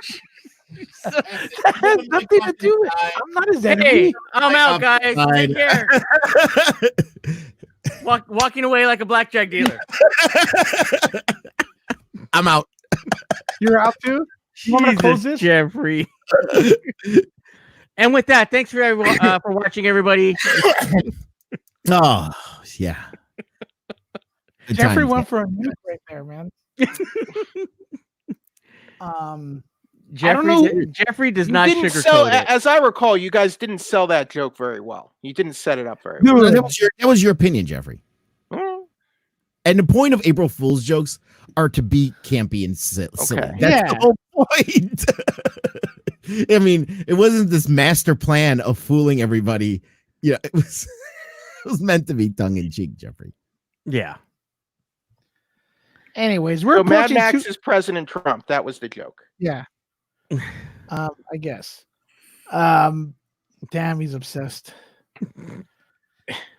That has nothing to do with it. I'm not his enemy. Hey, I'm out, guys. Take care. Walking away like a blackjack dealer. I'm out. You're out too? You want me to close this? Jeffrey. And with that, thanks for everyone for watching, everybody. Oh, yeah. Jeffrey went for a nuke right there, man. Jeffrey does not sugarcoat it. As I recall, you guys didn't sell that joke very well. You didn't set it up very well. No, that was your opinion, Jeffrey. And the point of April Fool's jokes are to be campy and silly. Okay. That's the whole point. I mean, it wasn't this master plan of fooling everybody. Yeah, it was meant to be tongue in cheek, Jeffrey. Yeah. Anyways, we're so Mad Max is President Trump. That was the joke. Yeah. I guess. Damn, he's obsessed.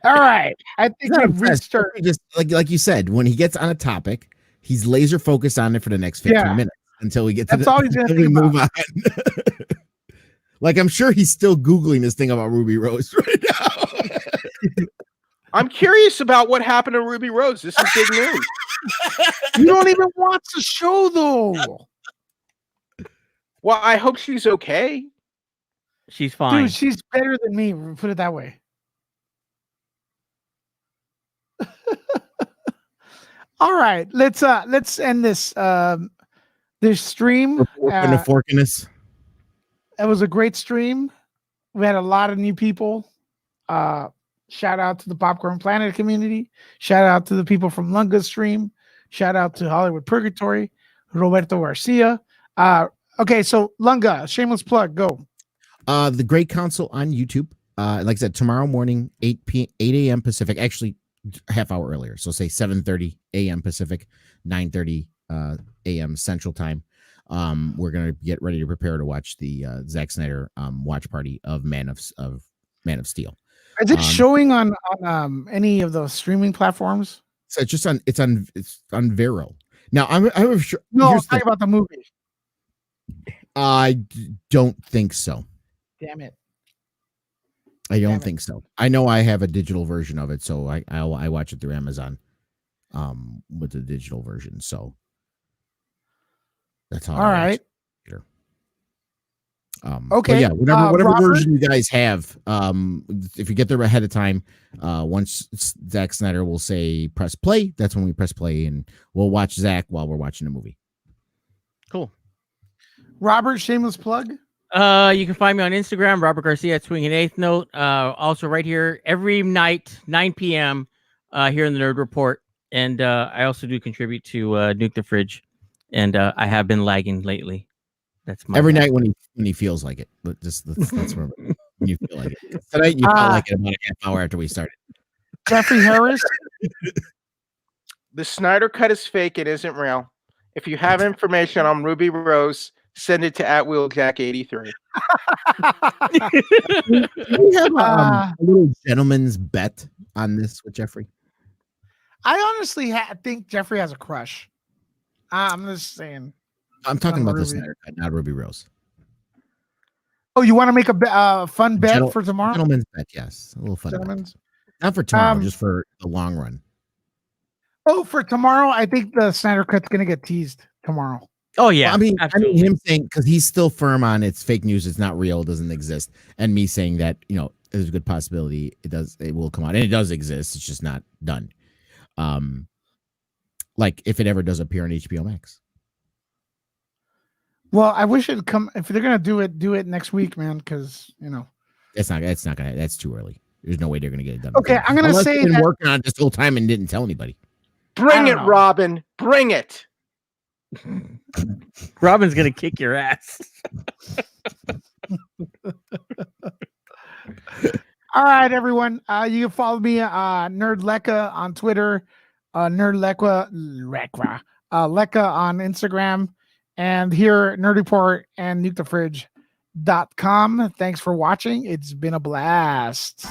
All right. I think we've reached our... Just like you said, when he gets on a topic, he's laser focused on it for the next 15 minutes until we get to all he's gonna move on. Like, I'm sure he's still Googling this thing about Ruby Rose right now. I'm curious about what happened to Ruby Rose. This is big news. You don't even watch the show, though. Well, I hope she's okay. She's fine. Dude, she's better than me. Put it that way. All right, let's end this stream. Putting a fork in this. It was a great stream. We had a lot of new people. Shout out to the Popcorn Planet community. Shout out to the people from Lunga's stream. Shout out to Hollywood Purgatory, Roberto Garcia. Okay, so Lunga, shameless plug, go. The Great Council on YouTube. Like I said, tomorrow morning, 8 a.m. Pacific. Actually, half hour earlier. So say 7:30 a.m. Pacific, 9:30 a.m. Central Time. We're gonna get ready to prepare to watch the Zack Snyder watch party of Man of Steel. Is it showing on any of those streaming platforms? So it's on Vero. Now I'm sure. No, I'm talking about the movie. I don't think so. Damn it. I don't Damn it. think so. I know I have a digital version of it, so I watch it through Amazon, with the digital version. So that's how. All right. But Okay, yeah, whatever Robert? version you guys have, if you get there ahead of time, once Zack Snyder will say press play, that's when we press play, and we'll watch Zack while we're watching the movie. Cool. Robert, shameless plug. You can find me on Instagram, Robert Garcia at Swing and Eighth Note. Also right here every night, 9 p.m. Here in the Nerd Report, and I also do contribute to Nuke the Fridge, and I have been lagging lately. That's my Every bad. night when he feels like it, but just that's where when you feel like it. Tonight you felt like it about a half hour after we started. Jeffrey Harris. The Snyder Cut is fake. It isn't real. If you have information on Ruby Rose, send it to @WheelJack83. We have a little gentleman's bet on this with Jeffrey. I honestly think Jeffrey has a crush. I'm just saying. I'm talking about the Ruby. Snyder Cut, not Ruby Rose. Oh, you want to make a fun bet for tomorrow? Gentleman's bet, yes. A little fun bet. Gentlemen's. Not for tomorrow, just for the long run. Oh, for tomorrow, I think the Snyder Cut's going to get teased tomorrow. Oh yeah, Well, I mean absolutely. him saying, because he's still firm on it's fake news, it's not real, it doesn't exist, and me saying that there's a good possibility it will come out, and it does exist, it's just not done. Like if it ever does appear on HBO Max. Well, I wish it'd come. If they're going to do it next week, man, because That's too early. There's no way they're gonna get it done. Okay, I'm gonna Unless say they've been that- working on it this whole time and didn't tell anybody. Bring it, know. Robin. Bring it. Robin's gonna kick your ass. All right, everyone. You can follow me, Nerd Lekka on Twitter, Nerd Lekka on Instagram, and here Nerd Report and NukeTheFridge.com. Thanks for watching. It's been a blast.